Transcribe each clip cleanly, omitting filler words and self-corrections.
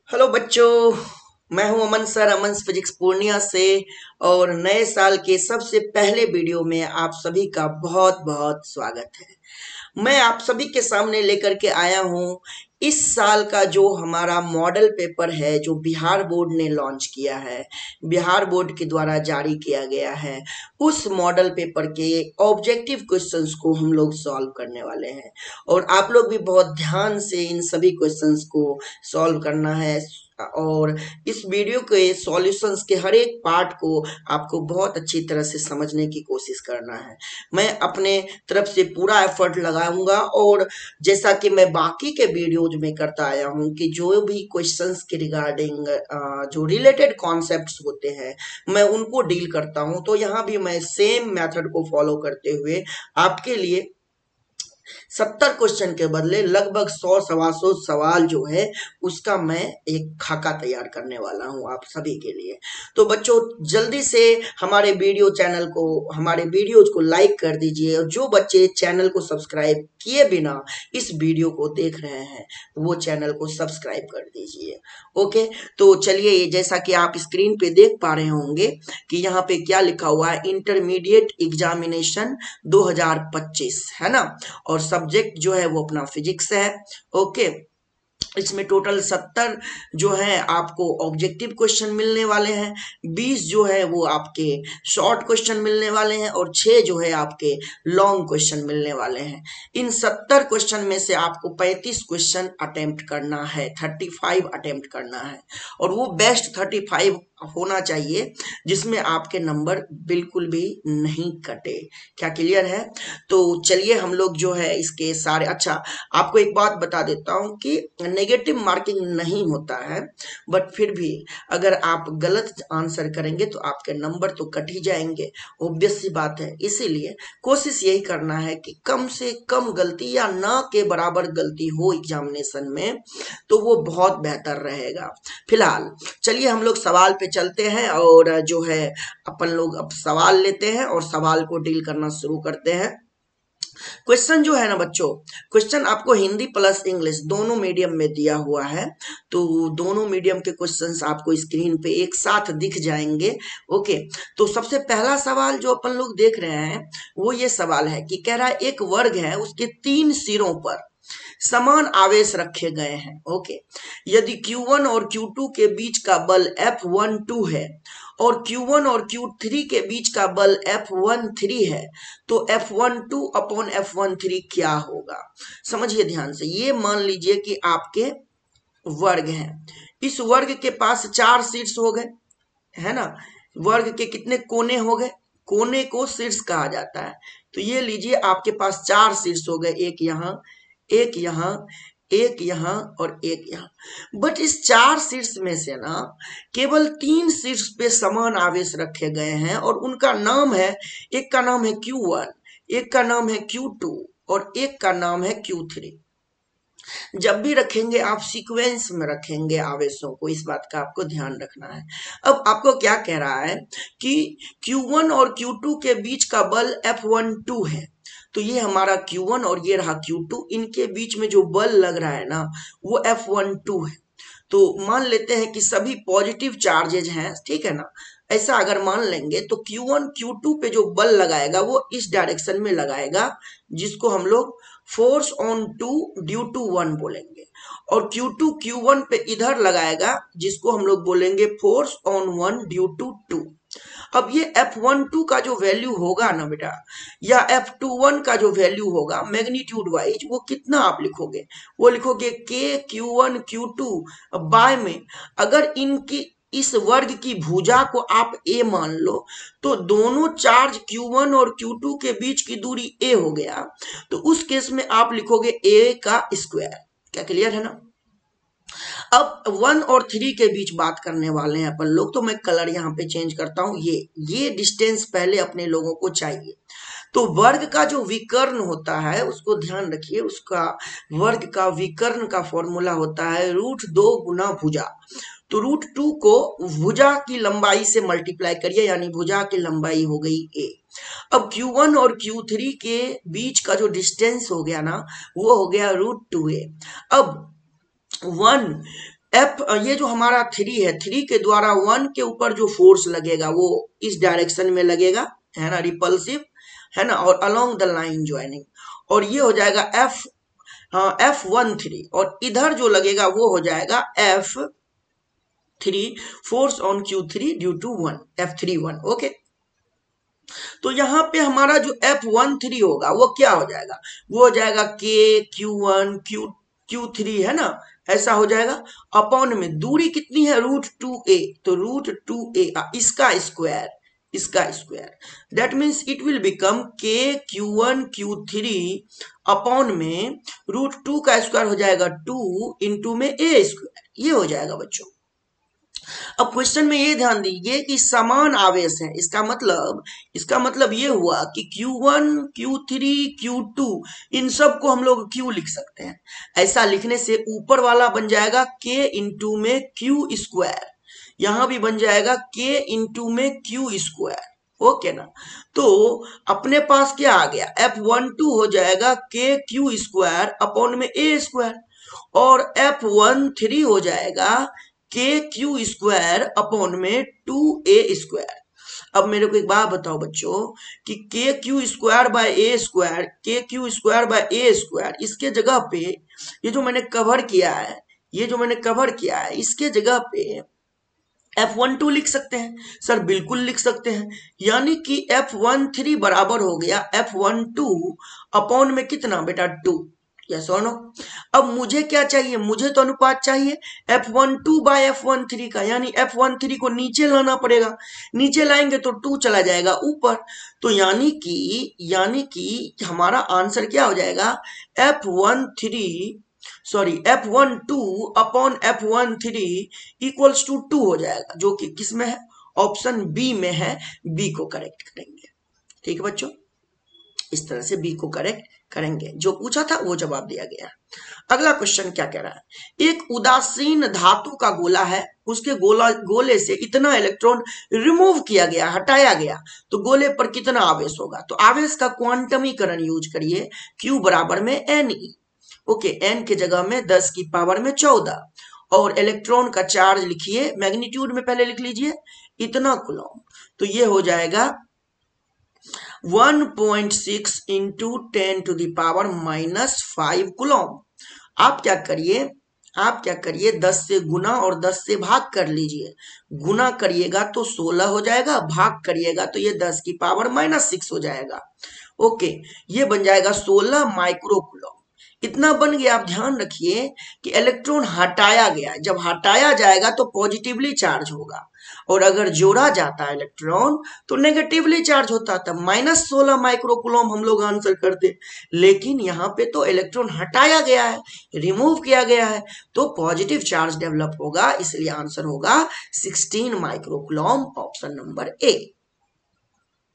Hello बच्चों। मैं हूं अमन सर, अमन फिजिक्स पूर्णिया से। और नए साल के सबसे पहले वीडियो में आप सभी का बहुत बहुत स्वागत है। मैं आप सभी के सामने लेकर के आया हूं इस साल का जो हमारा मॉडल पेपर है, जो बिहार बोर्ड ने लॉन्च किया है, बिहार बोर्ड के द्वारा जारी किया गया है। उस मॉडल पेपर के ऑब्जेक्टिव क्वेश्चंस को हम लोग सॉल्व करने वाले हैं और आप लोग भी बहुत ध्यान से इन सभी क्वेश्चंस को सॉल्व करना है। और इस वीडियो के सॉल्यूशंस के हर एक पार्ट को आपको बहुत अच्छी तरह से समझने की कोशिश करना है। मैं अपने तरफ से पूरा एफर्ट लगाऊंगा और जैसा कि मैं बाकी के वीडियोज में करता आया हूं कि जो भी क्वेश्चंस के रिगार्डिंग जो रिलेटेड कॉन्सेप्ट्स होते हैं मैं उनको डील करता हूं, तो यहाँ भी मैं सेम मेथड को फॉलो करते हुए आपके लिए 70 क्वेश्चन के बदले लगभग 100 सवा 100 सवाल जो है उसका मैं एक खाका तैयार करने वाला हूं आप सभी के लिए। तो बच्चों जल्दी से हमारे वीडियोज को लाइक कर दीजिए, और जो बच्चे चैनल को सब्सक्राइब किए बिना इस वीडियो को देख रहे हैं वो चैनल को सब्सक्राइब कर दीजिए। ओके, तो चलिए, जैसा कि आप स्क्रीन पे देख पा रहे होंगे कि यहाँ पे क्या लिखा हुआ है, इंटरमीडिएट एग्जामिनेशन 2025 है ना। और सब्जेक्ट जो है वो अपना फिजिक्स है। ओके, इसमें टोटल 70 जो है आपको ऑब्जेक्टिव क्वेश्चन मिलने वाले हैं, 20 जो है वो आपके शॉर्ट क्वेश्चन मिलने वाले हैं और 6 जो है आपके लॉन्ग क्वेश्चन मिलने वाले हैं। इन 70 क्वेश्चन में से आपको 35 क्वेश्चन अटेम्प्ट करना है, 35 अटेम्प्ट करना है, और वो बेस्ट 35 होना चाहिए जिसमें आपके नंबर बिल्कुल भी नहीं कटे। क्या क्लियर है? तो चलिए हम लोग जो है इसके सारे, अच्छा आपको एक बात बता देता हूं कि नेगेटिव मार्किंग नहीं होता है, बट फिर भी अगर आप गलत आंसर करेंगे तो आपके नंबर तो कट ही जाएंगे, ऑब्वियस सी बात है। इसीलिए कोशिश यही करना है कि कम से कम गलती या ना के बराबर गलती हो एग्जामिनेशन में, तो वो बहुत बेहतर रहेगा। फिलहाल चलिए हम लोग सवाल पे चलते हैं और जो है अपन लोग अब सवाल लेते हैं और सवाल को डील करना शुरू करते हैं। क्वेश्चन जो है ना बच्चों, क्वेश्चन आपको हिंदी प्लस इंग्लिश दोनों मीडियम में दिया हुआ है, तो दोनों मीडियम के क्वेश्चंस आपको स्क्रीन पे एक साथ दिख जाएंगे। ओके, तो सबसे पहला सवाल जो अपन लोग देख रहे हैं वो ये सवाल है कि कह रहा है एक वर्ग है, उसके 3 सिरों पर समान आवेश रखे गए हैं। ओके, यदि Q1 और Q2 के बीच का बल F12 है और Q1 और Q3 के बीच का बल F13 है, तो F12 अपॉन F13 क्या होगा? समझिए ध्यान से। ये मान लीजिए कि आपके वर्ग हैं, इस वर्ग के पास 4 शीर्ष हो गए, है ना। वर्ग के कितने कोने हो गए? कोने को शीर्ष कहा जाता है। तो ये लीजिए आपके पास 4 शीर्ष हो गए, एक यहाँ, एक यहाँ, एक यहाँ और एक यहाँ। बट इस 4 शीर्ष में से ना केवल 3 शीर्ष पे समान आवेश रखे गए हैं और उनका नाम है, एक का नाम है Q1, एक का नाम है Q2 और एक का नाम है Q3। जब भी रखेंगे आप सीक्वेंस में रखेंगे आवेशों को, इस बात का आपको ध्यान रखना है। अब आपको क्या कह रहा है कि Q1 और Q2 के बीच का बल F12 है, तो ये हमारा Q1 और ये रहा Q2, इनके बीच में जो बल लग रहा है ना वो F12 है। तो मान लेते हैं कि सभी पॉजिटिव चार्जेज हैं, ठीक है ना। ऐसा अगर मान लेंगे तो Q1 Q2 पे जो बल लगाएगा वो इस डायरेक्शन में लगाएगा, जिसको हम लोग फोर्स ऑन 2 ड्यू टू 1 बोलेंगे, और Q2 Q1 पे इधर लगाएगा जिसको हम लोग बोलेंगे फोर्स ऑन 1 ड्यू टू 2। अब ये F12 का जो वैल्यू होगा ना बेटा, या F21 का जो वैल्यू होगा मैग्नीट्यूड वाइज, वो कितना आप लिखोगे? वो लिखोगे K Q1 Q2 बाय में, अगर इनकी इस वर्ग की भुजा को आप a मान लो तो दोनों चार्ज Q1 और Q2 के बीच की दूरी a हो गया, तो उस केस में आप लिखोगे a का स्क्वायर। क्या क्लियर है ना? अब 1 और 3 के बीच बात करने वाले हैं अपन लोग, तो मैं कलर यहाँ पे चेंज करता हूं। ये डिस्टेंस पहले अपने लोगों को चाहिए। तो वर्ग का जो विकर्ण होता है उसको ध्यान रखिए, उसका वर्ग का विकर्ण का फॉर्मूला होता है √2 गुना भुजा। तो √2 को भुजा की लंबाई से मल्टीप्लाई करिए, यानी भुजा की लंबाई हो गई a। अब Q1 और Q3 के बीच का जो डिस्टेंस हो गया ना वो हो गया √2a। अब 1 एफ ये जो हमारा 3 है, 3 के द्वारा 1 के ऊपर जो फोर्स लगेगा वो इस डायरेक्शन में लगेगा, है ना, रिपल्सिव, है ना, और अलोंग द लाइन ज्वाइनिंग, और ये हो जाएगा एफ, हाँ F13, और इधर जो लगेगा वो हो जाएगा F3 force on Q3 due to 1, F31। Okay, तो यहाँ पे हमारा जो F13 होगा वो क्या हो जाएगा, वो हो जाएगा K Q1 Q3, है ना, ऐसा हो जाएगा। अपॉन में दूरी कितनी है, √2a, तो √2a इसका square, that means it will become K Q1 Q3 upon में √2 का स्क्वायर हो जाएगा 2 इंटू में a स्क्वायर, ये हो जाएगा बच्चों। अब क्वेश्चन में ये ध्यान दीजिए कि समान आवेश है, इसका मतलब ये हुआ कि Q1 Q3 Q2 इन सब को हम लोग Q लिख सकते हैं। ऐसा लिखने से ऊपर वाला बन जाएगा K इंटू में Q स्क्वायर, यहां भी बन जाएगा K इंटू में Q स्क्वायर, ओके ना। तो अपने पास क्या आ गया, F12 हो जाएगा K Q स्क्वायर अपॉन में A स्क्वायर, और F13 हो जाएगा K Q स्क्वायर अपॉन में 2A स्क्वायर। अब मेरे को एक बात बताओ बच्चों कि K Q square by A square, K Q square by A square, इसके जगह पे ये जो मैंने कवर किया है इसके जगह पे F12 लिख सकते हैं। सर बिल्कुल लिख सकते हैं, यानी कि F13 बराबर हो गया F12 अपॉन में कितना बेटा 2, यस और नो। अब मुझे क्या चाहिए, मुझे तो अनुपात चाहिए F12 बाय F13 का, यानी F13 को नीचे लाना पड़ेगा, नीचे लाएंगे तो 2 चला जाएगा ऊपर, तो यानी कि हमारा आंसर क्या हो जाएगा, F12 upon F13 equals to 2 हो जाएगा, जो कि किस में है, ऑप्शन बी में है, बी को करेक्ट करेंगे। ठीक है बच्चों, इस तरह से बी को करेक्ट करेंगे, जो पूछा था वो जवाब दिया गया। अगला क्वेश्चन क्या कह रहा है, एक उदासीन धातु का गोला है, उसके गोले से इतना इलेक्ट्रॉन रिमूव किया गया, हटाया गया, तो गोले पर कितना आवेश होगा। तो आवेश का क्वांटमीकरण यूज करिए, Q बराबर में Ne, ओके, n के जगह में 10 की पावर में 14, और इलेक्ट्रॉन का चार्ज लिखिए, मैग्नीट्यूड में पहले लिख लीजिए इतना कूलम, तो ये हो जाएगा 1.6 into 10 to the power -5 coulomb. आप क्या करिए 10 से गुना और 10 से भाग कर लीजिए, गुना करिएगा तो 16 हो जाएगा, भाग करिएगा तो ये 10 की पावर -6 हो जाएगा, ओके, ये बन जाएगा 16 माइक्रो कूलम। इतना बन गया। आप ध्यान रखिए कि इलेक्ट्रॉन हटाया गया, जब हटाया जाएगा तो पॉजिटिवली चार्ज होगा, और अगर जोड़ा जाता है इलेक्ट्रॉन तो नेगेटिवली चार्ज होता था, -16 माइक्रोकूलम हम लोग आंसर करते, लेकिन यहाँ पे तो इलेक्ट्रॉन हटाया गया है, रिमूव किया गया है, तो पॉजिटिव चार्ज डेवलप होगा, इसलिए आंसर होगा 16 माइक्रोकूलम, ऑप्शन नंबर ए।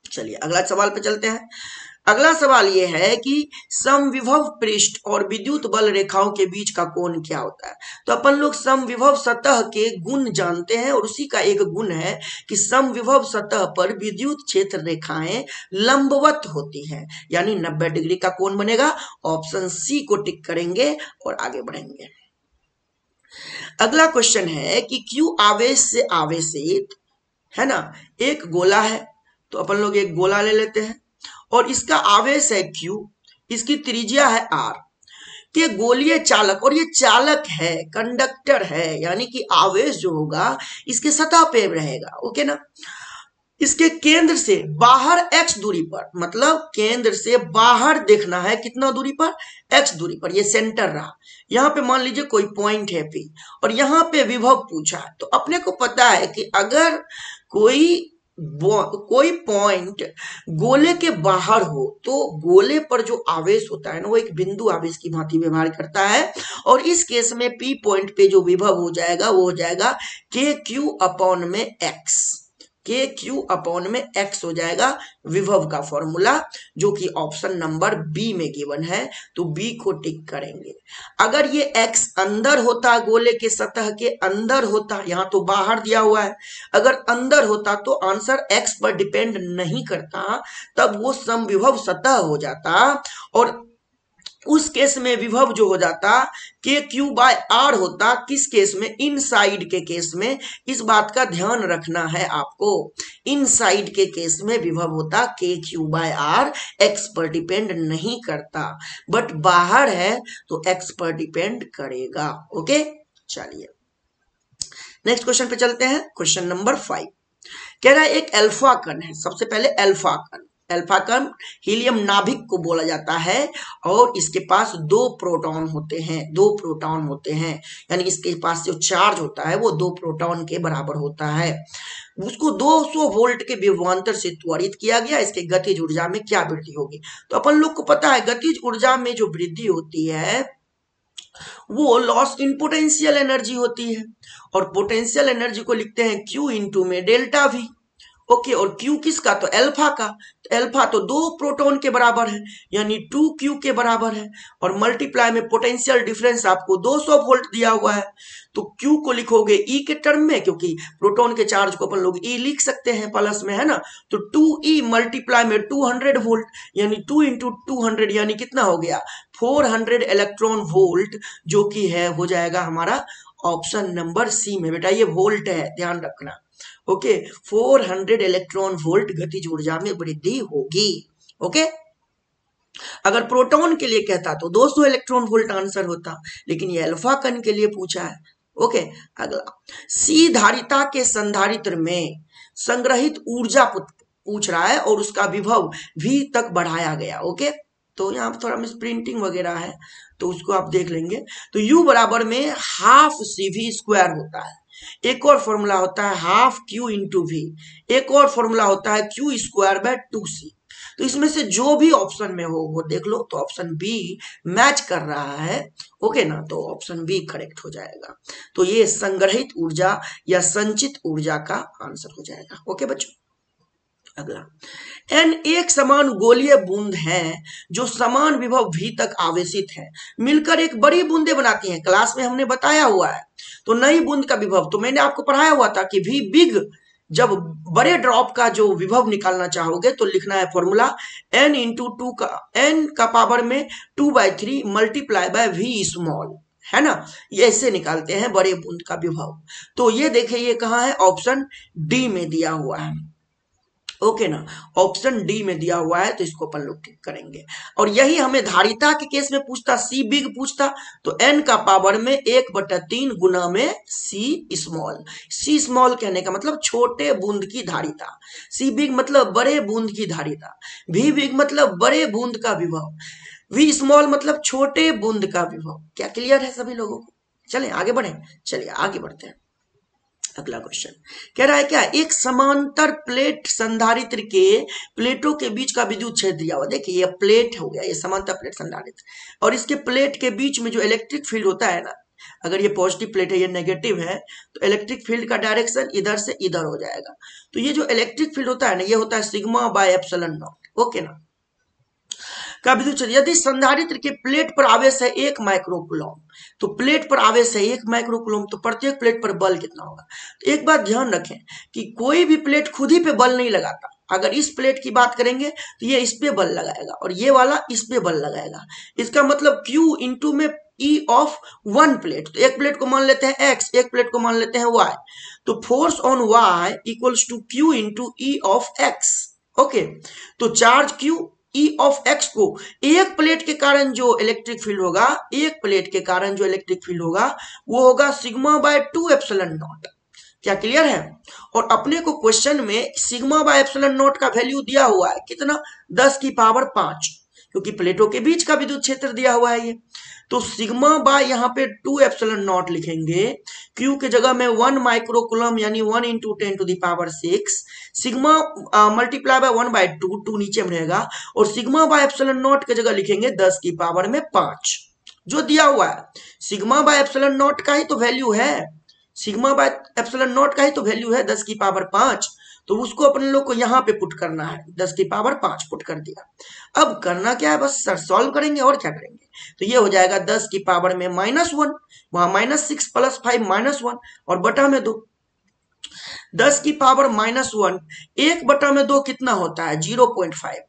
चलिए अगला सवाल पे चलते हैं। अगला सवाल यह है कि समविभव पृष्ठ और विद्युत बल रेखाओं के बीच का कोण क्या होता है। तो अपन लोग समविभव सतह के गुण जानते हैं, और उसी का एक गुण है कि समविभव सतह पर विद्युत क्षेत्र रेखाएं लंबवत होती हैं, यानी 90 डिग्री का कोण बनेगा। ऑप्शन सी को टिक करेंगे और आगे बढ़ेंगे। अगला क्वेश्चन है कि Q आवेश से आवेशित, है ना, एक गोला है, तो अपन लोग एक गोला ले लेते हैं, और इसका आवेश है Q, इसकी त्रिज्या है R, ये गोलीय चालक, और ये चालक है, कंडक्टर है, यानी कि आवेश जो होगा इसके सतह पे रहेगा, ओके ना। इसके केंद्र से बाहर x दूरी पर, मतलब केंद्र से बाहर देखना है कितना दूरी पर, x दूरी पर, ये सेंटर रहा। यहाँ पे मान लीजिए कोई पॉइंट है P, और यहाँ पे विभव पूछा है, तो अपने को पता है कि अगर कोई पॉइंट गोले के बाहर हो तो गोले पर जो आवेश होता है ना वो एक बिंदु आवेश की भांति व्यवहार करता है, और इस केस में P पॉइंट पे जो विभव हो जाएगा वो हो जाएगा KQ अपॉन में x, KQ अपॉन में x हो जाएगा विभव का फॉर्मूला, जो कि ऑप्शन नंबर बी में गिवन है, तो बी को टिक करेंगे। अगर ये x अंदर होता, गोले के सतह के अंदर होता, यहाँ तो बाहर दिया हुआ है, अगर अंदर होता तो आंसर x पर डिपेंड नहीं करता, तब वो समविभव सतह हो जाता, और उस केस में विभव जो हो जाता के क्यू बाय आर होता। किस केस में? इनसाइड के केस में। इस बात का ध्यान रखना है आपको। इनसाइड के केस में विभव होता के क्यू बाय आर, एक्स पर डिपेंड नहीं करता। बट बाहर है तो एक्स पर डिपेंड करेगा। ओके, चलिए नेक्स्ट क्वेश्चन पे चलते हैं। क्वेश्चन नंबर 5 कह रहा है एक अल्फा कण है। सबसे पहले अल्फा कण, अल्फा कण हीलियम नाभिक को बोला जाता है और इसके पास 2 प्रोटॉन होते हैं। 2 प्रोटॉन होते हैं, यानी इसके पास जो चार्ज होता है वो 2 प्रोटॉन के बराबर होता है। उसको 200 वोल्ट के विभवांतर से त्वरित किया गया। इसके गतिज ऊर्जा में क्या वृद्धि होगी? तो अपन लोग को पता है गतिज ऊर्जा में जो वृद्धि होती है वो लॉस इन पोटेंशियल एनर्जी होती है, और पोटेंशियल एनर्जी को लिखते हैं Q इंटू में डेल्टा V। ओके, और Q किसका? तो अल्फा का। तो अल्फा तो 2 प्रोटॉन के बराबर है, यानी 2Q के बराबर है, और मल्टीप्लाई में पोटेंशियल डिफरेंस आपको 200 वोल्ट दिया हुआ है। तो Q को लिखोगे E के टर्म में, क्योंकि प्रोटॉन के चार्ज को अपन लोग E लिख सकते हैं प्लस में, है ना। तो 2E मल्टीप्लाई में 200 वोल्ट, यानी 2 इंटू 200 यानी कितना हो गया? 400 इलेक्ट्रॉन वोल्ट, जो कि है हो जाएगा हमारा ऑप्शन नंबर सी में। बेटा ये वोल्ट है, ध्यान रखना। ओके, 400 इलेक्ट्रॉन वोल्ट गतिज ऊर्जा में वृद्धि होगी। ओके, अगर प्रोटॉन के लिए कहता तो 200 इलेक्ट्रॉन वोल्ट आंसर होता, लेकिन ये अल्फा कण के लिए पूछा है। ओके, अगला सी धारिता के संधारित्र में संग्रहित ऊर्जा पूछ रहा है और उसका विभव V तक बढ़ाया गया। ओके, तो यहाँ पर थोड़ा मिस प्रिंटिंग वगैरह है तो उसको आप देख लेंगे। तो U बराबर में हाफ CV स्क्वायर होता है। एक और फॉर्मूला होता है हाफ Q इंटू V। एक और फॉर्मूला होता है Q स्क्वायर बाय 2C। तो इसमें से जो भी ऑप्शन में हो वो देख लो। तो ऑप्शन बी मैच कर रहा है। ओके ना, तो ऑप्शन बी करेक्ट हो जाएगा। तो ये संग्रहित ऊर्जा या संचित ऊर्जा का आंसर हो जाएगा। ओके बच्चों, अगला एन एक समान गोलीय बूंद है जो समान विभव V तक आवेशित है, मिलकर एक बड़ी बूंदे बनाती हैं। क्लास में हमने बताया हुआ है। तो नई बूंद का विभव तो मैंने आपको पढ़ाया हुआ था कि V बिग, जब बड़े ड्रॉप का जो विभव निकालना चाहोगे तो लिखना है फॉर्मूला n इंटू 2 का n का पावर में 2/3 मल्टीप्लाई बाय V स्मॉल, है ना। ये ऐसे निकालते हैं बड़े बूंद का विभव। तो ये देखिए ये कहाँ है? ऑप्शन डी में दिया हुआ है। ओके ना, ऑप्शन डी में दिया हुआ है, तो इसको अपन लोग टिक करेंगे। और यही हमें धारिता के केस में पूछता, सी बिग पूछता तो एन का पावर में 1/3 गुना में सी स्मॉल। सी स्मॉल कहने का मतलब छोटे बूंद की धारिता, सी बिग मतलब बड़े बूंद की धारिता, वी बिग मतलब बड़े बूंद का विभव, वी स्मॉल मतलब छोटे बूंद का विभव। क्या क्लियर है सभी लोगों को? चलें आगे बढ़े, चलिए आगे बढ़ते हैं। अगला क्वेश्चन कह रहा है क्या? एक समांतर प्लेट संधारित्र के प्लेटों के बीच का विद्युत क्षेत्र दिया हुआ। देखिए ये प्लेट हो गया, ये समांतर प्लेट संधारित्र, और इसके प्लेट के बीच में जो इलेक्ट्रिक फील्ड होता है ना, अगर ये पॉजिटिव प्लेट है ये नेगेटिव है, तो इलेक्ट्रिक फील्ड का डायरेक्शन इधर से इधर हो जाएगा। तो ये जो इलेक्ट्रिक फील्ड होता है ना, ये होता है sigma by epsilon not. Okay ना, का विद्युत क्षेत्र यदि संधारित्र के प्लेट पर आवेश है 1 माइक्रोकूलम, तो प्लेट पर आवेश है 1 माइक्रोकूलम, तो प्रत्येक प्लेट पर बल कितना होगा? तो एक बात ध्यान रखें कि कोई भी प्लेट खुद ही पे बल नहीं लगाता। अगर इस प्लेट की बात करेंगे तो ये इस पे बल लगाएगा और ये वाला इस पे बल लगाएगा। इसका मतलब Q इंटू में E ऑफ 1 प्लेट। तो एक प्लेट को मान लेते हैं X, एक प्लेट को मान लेते हैं Y। तो force on Y equals to Q into E of X। Okay, तो charge Q E of X को एक प्लेट के कारण जो इलेक्ट्रिक फील्ड होगा, एक प्लेट के कारण जो इलेक्ट्रिक फील्ड होगा वो होगा सिग्मा बाय 2 एप्सिलॉन नॉट। क्या क्लियर है? और अपने को क्वेश्चन में सिग्मा बाय एप्सिलॉन नॉट का वैल्यू दिया हुआ है कितना? 10 की पावर 5, क्योंकि प्लेटों के बीच का विद्युत क्षेत्र दिया हुआ है ये। तो सिग्मा बाय यहाँ पे 2 एप्सिलॉन नॉट लिखेंगे, क्यू के जगह में 1 माइक्रोकूलम यानी 1 into 10 to the power 6, sigma multiply by 1/2, 2 नीचे में रहेगा, और सिग्मा बाय एप्सिलॉन नॉट के जगह लिखेंगे 10 की पावर में 5, जो दिया हुआ है। सिग्मा बाय एप्सिलॉन नॉट का ही तो वैल्यू है, सिग्मा बाय एप्सिलॉन नॉट का ही तो वैल्यू है 10 की पावर 5। तो उसको अपने लोग को यहाँ पे पुट करना है, 10 की पावर 5 पुट कर दिया। अब करना क्या है? बस सर सॉल्व करेंगे और क्या करेंगे। तो ये हो जाएगा 10 की पावर में -1, वहां -6 + 5 -1 और बटा में 2। 10 की पावर -1 1/2 कितना होता है? 0.5।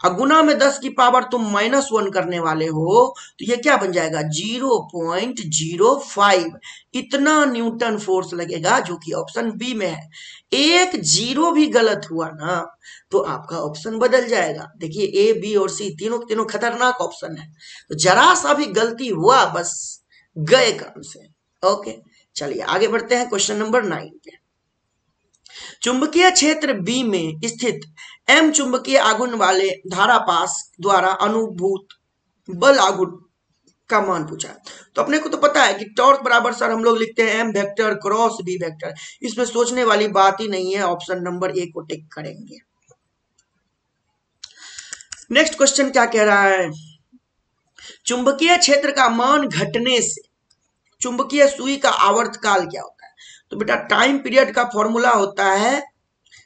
और गुना में 10 की पावर तुम -1 करने वाले हो तो ये क्या बन जाएगा 0.05। इतना न्यूटन फोर्स लगेगा, जो कि ऑप्शन बी में है। एक जीरो भी गलत हुआ ना तो आपका ऑप्शन बदल जाएगा। देखिए ए बी और सी तीनों तीनों खतरनाक ऑप्शन है, तो जरा सा भी गलती हुआ बस गए काम से। ओके, चलिए आगे बढ़ते हैं क्वेश्चन नंबर 9 पे। चुंबकीय क्षेत्र बी में स्थित एम चुंबकीय आघूर्ण वाले धारापाश द्वारा अनुभूत बल आघूर्ण का मान पूछा है। तो अपने को तो पता है कि टॉर्क बराबर सर हम लोग लिखते हैं M vector cross B vector, इसमें सोचने वाली बात ही नहीं है, ऑप्शन नंबर ए को टिक करेंगे। नेक्स्ट क्वेश्चन क्या कह रहा है, चुंबकीय क्षेत्र का मान घटने से चुंबकीय सुई का आवर्तकाल क्या होता है। तो बेटा टाइम पीरियड का फॉर्मूला होता है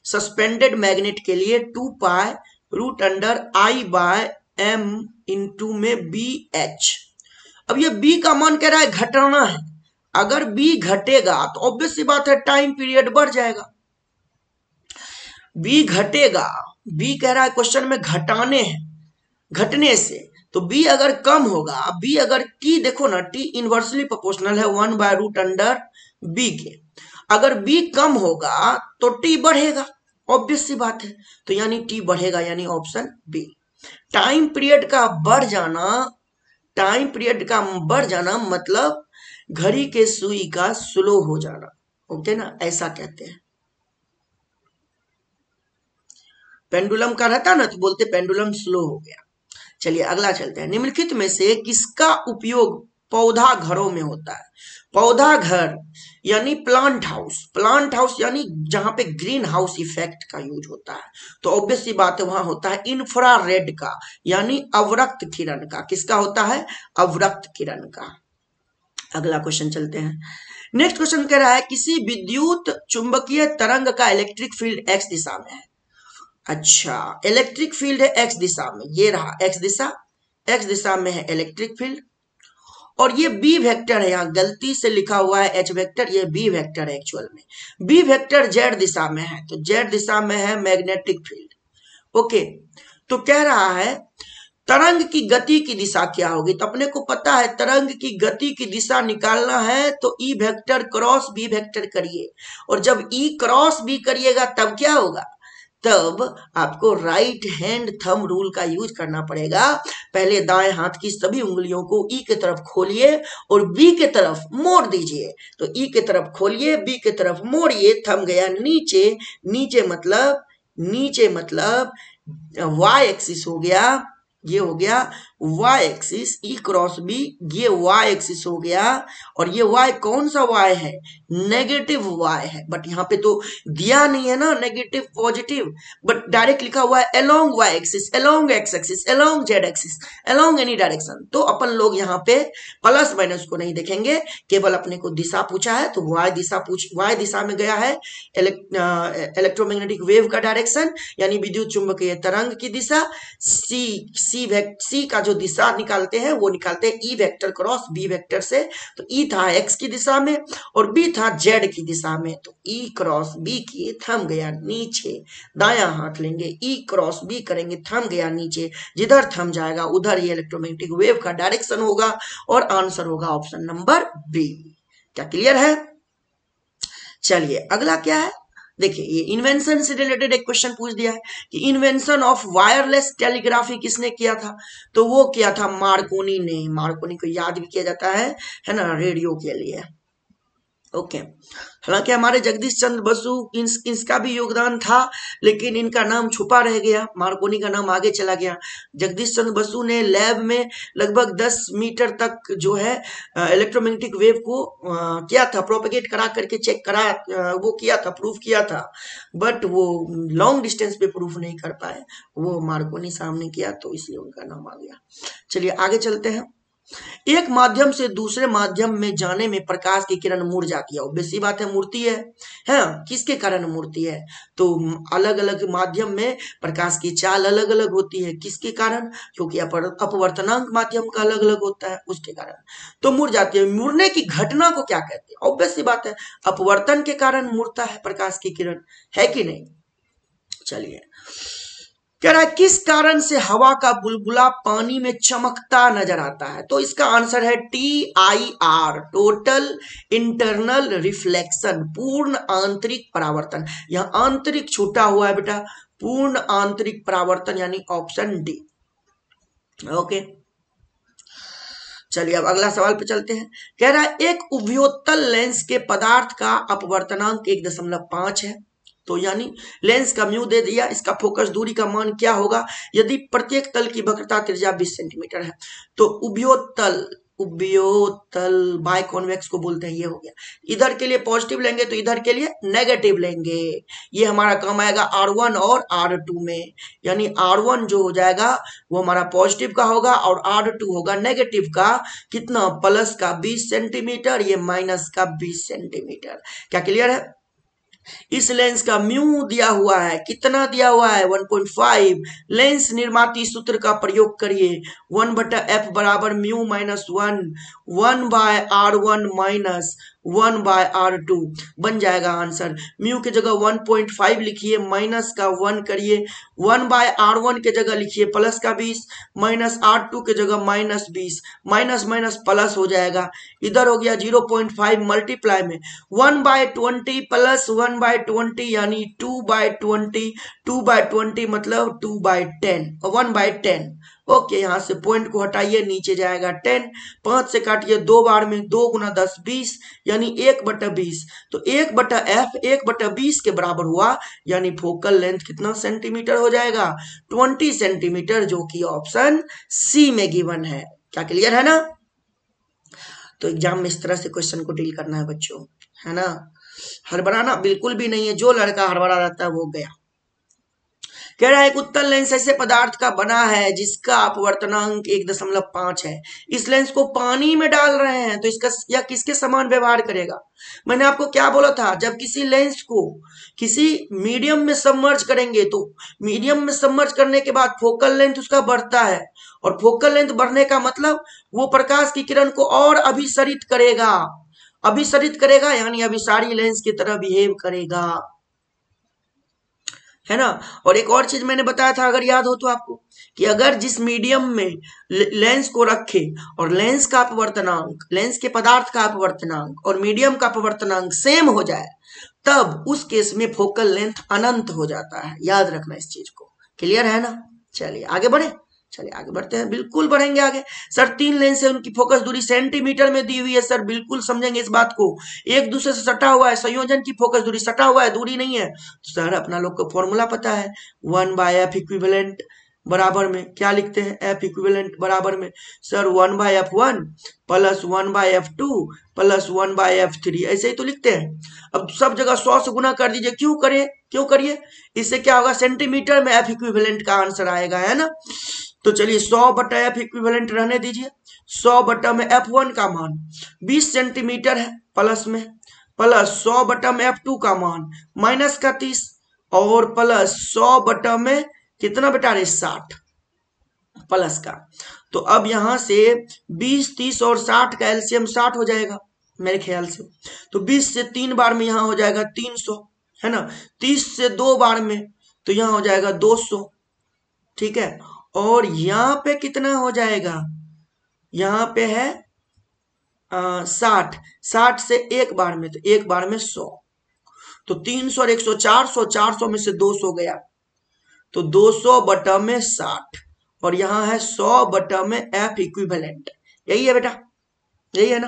सस्पेंडेड मैग्नेट के लिए 2π√I/m इंटू में बी एच। अब ये बी का मान कह रहा है घटाना है, अगर बी घटेगा तो ऑब्वियस सी बात है टाइम पीरियड बढ़ जाएगा। बी घटेगा, बी कह रहा है क्वेश्चन में घटाने हैं, घटने से, तो बी अगर कम होगा, बी अगर टी देखो ना टी इनवर्सली प्रोपोर्शनल है 1/√b के, अगर बी कम होगा तो टी बढ़ेगा, ऑब्वियस सी बात है, तो यानी टी बढ़ेगा, यानी ऑप्शन बी। टाइम पीरियड का बढ़ जाना, टाइम पीरियड का बढ़ जाना मतलब घड़ी के सुई का स्लो हो जाना, ओके ना, ऐसा कहते हैं। पेंडुलम का रहता ना तो बोलते पेंडुलम स्लो हो गया। चलिए अगला चलते हैं, निम्नलिखित में से किसका उपयोग पौधा घरों में होता है। पौधा घर यानी प्लांट हाउस यानी जहां पे ग्रीन हाउस इफेक्ट का यूज होता है, तो ऑब्वियस सी बात है वहां होता है इंफ्रारेड का, यानी अवरक्त किरण का। किसका होता है, अवरक्त किरण का। अगला क्वेश्चन चलते हैं, नेक्स्ट क्वेश्चन कह रहा है किसी विद्युत चुंबकीय तरंग का इलेक्ट्रिक फील्ड एक्स दिशा में है। अच्छा, इलेक्ट्रिक फील्ड है एक्स दिशा में, ये रहा एक्स दिशा में है इलेक्ट्रिक फील्ड, और ये बी वेक्टर है, यहां गलती से लिखा हुआ है एच वेक्टर, ये बी वेक्टर है एक्चुअल में। बी वेक्टर जेड दिशा में है, तो जेड दिशा में है मैग्नेटिक फील्ड। ओके, तो कह रहा है तरंग की गति की दिशा क्या होगी, तो अपने को पता है तरंग की गति की दिशा निकालना है तो E vector cross B vector करिए, और जब ई क्रॉस बी करिएगा तब क्या होगा, तब आपको राइट हैंड थंब रूल का यूज करना पड़ेगा। पहले दाएं हाथ की सभी उंगलियों को ई के तरफ खोलिए और बी के तरफ मोड़ दीजिए, तो ई के तरफ खोलिए, बी के तरफ मोड़िए, थंब गया नीचे, नीचे मतलब वाई एक्सिस हो गया, ये हो गया वाई एक्सिस, ई क्रॉस बी, ये वाई एक्सिस हो गया, और ये वाई कौन सा वाई है, नेगेटिव वाई है, बट यहाँ पे तो दिया नहीं है ना नेगेटिव पॉजिटिव, बट डायरेक्ट लिखा हुआ है along Y axis, along X axis, along Z axis, along any direction. तो अपन लोग यहाँ पे प्लस माइनस को नहीं देखेंगे, केवल अपने को दिशा पूछा है तो वाई दिशा में गया है इलेक्ट्रोमैग्नेटिक वेव का डायरेक्शन, यानी विद्युत चुंबकीय तरंग की दिशा। सी का जो दिशा निकालते हैं वो निकालते हैं E vector cross B vector से, तो ई था एक्स की दिशा में और बी था जेड की दिशा में, तो ई क्रॉस बी किए, थंब गया नीचे, दायां हाथ लेंगे, ई क्रॉस बी करेंगे, थंब गया नीचे, जिधर थंब जाएगा उधर ये इलेक्ट्रोमैग्नेटिक वेव का डायरेक्शन होगा, और आंसर होगा ऑप्शन नंबर बी। क्या क्लियर है। चलिए अगला क्या है, देखिए ये इन्वेंशन से रिलेटेड एक क्वेश्चन पूछ दिया है कि इन्वेंशन ऑफ वायरलेस टेलीग्राफी किसने किया था, तो वो किया था मार्कोनी ने। मार्कोनी को याद भी किया जाता है ना, रेडियो के लिए। ओके, हालांकि हमारे जगदीश चंद्र बसु इसका भी योगदान था, लेकिन इनका नाम छुपा रह गया, मार्कोनी का नाम आगे चला गया। जगदीश चंद्र बसु ने लैब में लगभग 10 मीटर तक जो है इलेक्ट्रोमैग्नेटिक वेव को किया था, प्रोपेगेट करा करके चेक करा, वो किया था, प्रूफ किया था, बट वो लॉन्ग डिस्टेंस पे प्रूफ नहीं कर पाए, वो मार्कोनी साहब ने किया, तो इसलिए उनका नाम आ गया। चलिए आगे चलते हैं, एक माध्यम से दूसरे माध्यम में जाने में प्रकाश की किरण मुड़ जाती है, ऑब्वियस सी बात है मुड़ती है, किसके कारण मुड़ती है, तो अलग अलग माध्यम में प्रकाश की चाल अलग अलग होती है, किसके कारण, क्योंकि अपवर्तनांक माध्यम का अलग अलग होता है, उसके कारण तो मुड़ जाती है। मुड़ने की घटना को क्या कहते हैं, ऑब्वियस सी बात है अपवर्तन के कारण मुड़ता है प्रकाश की किरण, है कि नहीं। चलिए कह रहा है किस कारण से हवा का बुलबुला पानी में चमकता नजर आता है? तो इसका आंसर है TIR, टोटल इंटरनल रिफ्लेक्शन, पूर्ण आंतरिक परावर्तन। यहां आंतरिक छूटा हुआ है बेटा, पूर्ण आंतरिक परावर्तन यानी ऑप्शन डी। ओके, चलिए अब अगला सवाल पे चलते हैं। कह रहा है एक उभयोत्तल लेंस के पदार्थ का अपवर्तनांक 1.5 है। तो यानी लेंस का म्यू दे दिया, इसका फोकस दूरी का मान क्या होगा यदि प्रत्येक तल की वक्रता त्रिज्या 20 सेंटीमीटर है? तो उभयोत्तल, उभयोत्तल बाइकॉन्वेक्स को बोलते हैं, ये हो गया। इधर के लिए पॉजिटिव लेंगे तो इधर के लिए नेगेटिव लेंगे। ये हमारा काम आएगा R1 और R2 में, यानी R1 जो हो जाएगा वो हमारा पॉजिटिव का होगा और R2 होगा नेगेटिव का। कितना? प्लस का 20 सेंटीमीटर, ये माइनस का 20 सेंटीमीटर। क्या क्लियर है? इस लेंस का म्यू दिया हुआ है, कितना दिया हुआ है? 1.5। लेंस निर्माती सूत्र का प्रयोग करिए, 1/f बराबर mu minus 1/R1 minus 1/R2 बन जाएगा आंसर। म्यू की जगह 1.5 लिखिए, माइनस का 1 करिए, 1/R1 के जगह लिखिए प्लस का 20, माइनस R2 के जगह माइनस 20, माइनस माइनस प्लस हो जाएगा। इधर हो गया 0.5 मल्टीप्लाई में 1/20 प्लस 1/20 यानी 2/20, 2/20 मतलब 2/10, 1/10। ओके, यहां से पॉइंट को हटाइए, नीचे जाएगा 10, 5 से काटिए 2 बार में, 2 गुना 10 20, यानी 1/20। तो 1/f 1/20 के बराबर हुआ, यानी फोकल लेंथ कितना सेंटीमीटर हो जाएगा? 20 सेंटीमीटर, जो कि ऑप्शन सी में गिवन है। क्या क्लियर है ना? तो एग्जाम में इस तरह से क्वेश्चन को डील करना है बच्चों, है ना? हड़बड़ाना बिल्कुल भी नहीं है, जो लड़का हड़बड़ा रहता है वो गया। कह रहा है एक उत्तल लेंस ऐसे पदार्थ का बना है जिसका अपवर्तनांक 1.5 है। इस लेंस को पानी में डाल रहे हैं तो इसका या किसके समान व्यवहार करेगा? मैंने आपको क्या बोला था, जब किसी लेंस को किसी मीडियम में सबमर्ज करेंगे तो मीडियम में सबमर्ज करने के बाद फोकल लेंथ उसका बढ़ता है, और फोकल लेंथ बढ़ने का मतलब वो प्रकाश की किरण को और अभिसरित करेगा, अभिसरित करेगा यानी अभिसारी लेंस की तरह बिहेव करेगा, है ना? और एक और चीज मैंने बताया था, अगर याद हो तो आपको, कि अगर जिस मीडियम में लेंस को रखे और लेंस का अपवर्तनांक, लेंस के पदार्थ का अपवर्तनांक और मीडियम का अपवर्तनांक सेम हो जाए, तब उस केस में फोकल लेंथ अनंत हो जाता है। याद रखना इस चीज को। क्लियर है ना? चलिए आगे बढ़े, चलिए आगे बढ़ते हैं, बिल्कुल बढ़ेंगे आगे। सर 3 लेंस है, उनकी फोकस दूरी सेंटीमीटर में दी हुई है। सर बिल्कुल समझेंगे इस बात को, एक दूसरे से सटा हुआ है, संयोजन की फोकस दूरी सटा हुआ है, दूरी नहीं है। तो सर अपना लोग को फॉर्मूला पता है, 1/f इक्विवेलेंट बराबर में क्या लिखते हैं? f इक्विवेलेंट बराबर में sir 1/f1 plus 1/f2 plus 1/f3, ऐसे ही तो लिखते हैं। अब सब जगह 100 से गुना कर दीजिए, क्यों करें, क्यों करिए? इससे क्या होगा? सेंटीमीटर में f इक्विवेलेंट का आंसर आएगा, है ना? तो चलिए 100/f इक्विवेलेंट रहने दीजिए। 100 में f1 का मान 20 सेंटीमीटर है प्लस में, प्लस 100 में f2 का मान माइनस का 30, और प्लस 100 में कितना बेटा रे? 60 प्लस का। तो अब यहां से 20 30 और 60 का एलसीएम 60 हो जाएगा मेरे ख्याल से। तो 20 से 3 बार में यहां हो जाएगा 300, है ना? 30 से 2 बार में तो यहां हो जाएगा 200, ठीक है? और यहां पे कितना हो जाएगा? यहां पे है 60, 60 से 1 बार में तो 1 बार में 100, तो 300 और 100 400, 400 में से 200 गया तो 200/60, और यहां है 100/में f इक्विवेलेंट। यही है बेटा, यही है ना?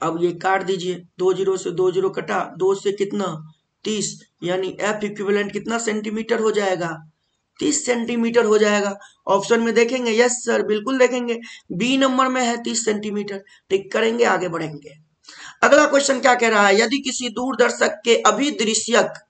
अब ये काट दीजिए, 2 0 से 2 0 कटा, 2 से कितना? 30, यानी f इक्विवेलेंट कितना सेंटीमीटर हो जाएगा? 30 सेंटीमीटर हो जाएगा। ऑप्शन में देखेंगे, यस सर बिल्कुल देखेंगे, बी नंबर में है 30 सेंटीमीटर। टिक करेंगे, आगे बढ़ेंगे। अगला क्वेश्चन क्या कह रहा है? यदि किसी दूरदर्शक के अभिदृश्यक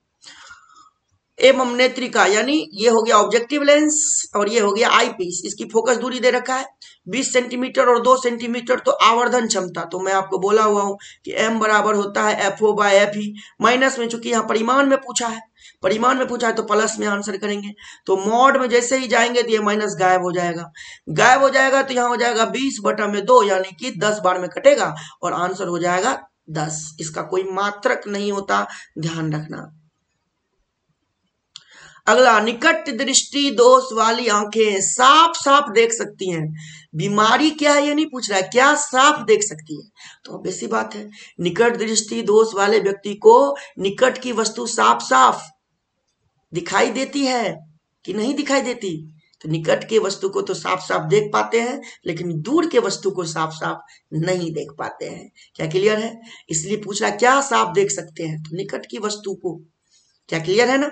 एवं नेत्रिका, यानी ये हो गया ऑब्जेक्टिव लेंस और ये हो गया आई पीस, इसकी फोकस दूरी दे रखा है 20 सेंटीमीटर और 2 सेंटीमीटर, तो आवर्धन क्षमता, तो मैं आपको बोला हुआ हूं कि m बराबर होता है FO/FE, माइनस में, चूंकि यहाँ परिमाण में पूछा है, परिमाण में पूछा है तो प्लस में आंसर करेंगे। तो मॉड में जैसे ही जाएंगे तो ये माइनस गायब हो जाएगा, गायब हो जाएगा तो यहाँ हो जाएगा 20/2, यानी कि 10 बार में कटेगा और आंसर हो जाएगा 10। इसका कोई मात्रक नहीं होता, ध्यान रखना। अगला, निकट दृष्टि दोष वाली आंखें साफ साफ देख सकती हैं। बीमारी क्या है ये नहीं पूछ रहा है, क्या साफ देख सकती है? तो ऑब्वियस सी बात है, निकट दृष्टि दोष वाले व्यक्ति को निकट की वस्तु साफ साफ दिखाई देती है कि नहीं दिखाई देती? तो निकट के वस्तु को तो साफ साफ देख पाते हैं, लेकिन दूर के वस्तु को साफ साफ नहीं देख पाते हैं। क्या क्लियर है? इसलिए पूछ रहा क्या साफ देख सकते हैं? तो निकट की वस्तु को। क्या क्लियर है ना?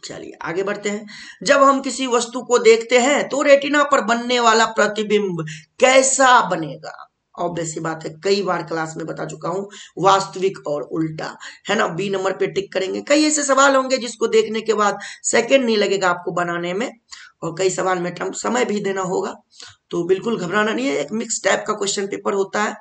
चलिए आगे बढ़ते हैं। जब हम किसी वस्तु को देखते हैं तो रेटिना पर बनने वाला प्रतिबिंब कैसा बनेगा? ऑब्वियस सी बात है, कई बार क्लास में बता चुका हूं, वास्तविक और उल्टा, है ना। बी नंबर पे टिक करेंगे। कई ऐसे सवाल होंगे जिसको देखने के बाद सेकंड नहीं लगेगा आपको बनाने में, और कई सवाल में समय भी देना होगा, तो बिल्कुल घबराना नहीं है। एक मिक्स टाइप का क्वेश्चन पेपर होता है।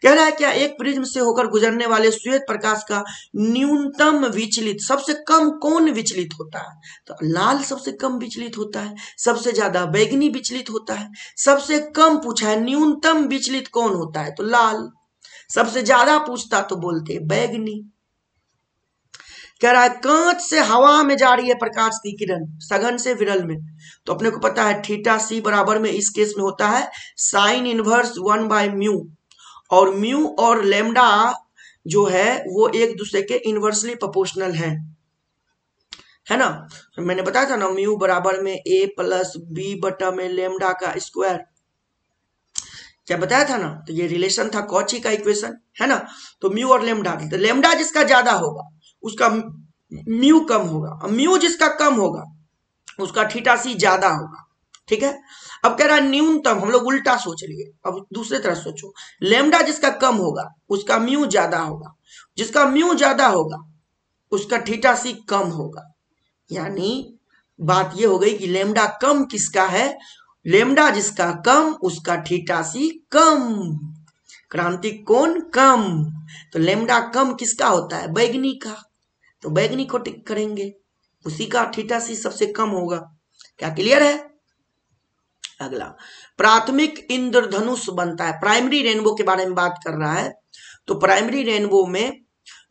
कह रहा है क्या एक प्रिज्म से होकर गुजरने वाले श्वेत प्रकाश का न्यूनतम विचलित सबसे कम कौन विचलित होता है? तो लाल सबसे कम विचलित होता है, सबसे ज्यादा बैगनी विचलित होता है, सबसे कम पूछा है न्यूनतम विचलित कौन होता है? तो लाल। सबसे ज्यादा पूछता तो बोलते बैगनी। कह रहा है कांच से हवा में जा रही है प्रकाश की किरण सघन से विरल में, तो अपने को पता है थीटा सी बराबर में इस केस में होता है साइन इनवर्स 1/μ, और म्यू और लेमडा जो है वो एक दूसरे के इनवर्सली प्रोपोर्शनल है ना। मैंने बताया था ना, म्यू बराबर में a प्लस बी बटा में लेमडा का स्क्वायर, क्या बताया था ना। तो ये रिलेशन था कॉची का इक्वेशन, है ना। तो म्यू और लेमडा, तो लेमडा जिसका ज्यादा होगा उसका म्यू कम होगा, और म्यू जिसका कम होगा उसका थीटा सी ज्यादा होगा, ठीक है। अब कह रहा है न्यूनतम, हम लोग उल्टा सोच लिए, अब दूसरे तरह सोचो। लेमडा जिसका कम होगा उसका म्यू ज्यादा होगा, जिसका म्यू ज्यादा होगा उसका थीटा सी कम होगा। यानी बात ये हो गई कि लेमडा कम किसका है? लेमडा जिसका कम उसका थीटा सी कम, क्रांतिक कोण कम। तो लेमडा कम किसका होता है? बैगनी का, तो बैगनी को टिक करेंगे, उसी का थीटा सी सबसे कम होगा। क्या क्लियर है? अगला, प्राथमिक इंद्रधनुष बनता है, प्राइमरी रेनबो के बारे में बात कर रहा है। तो प्राइमरी रेनबो में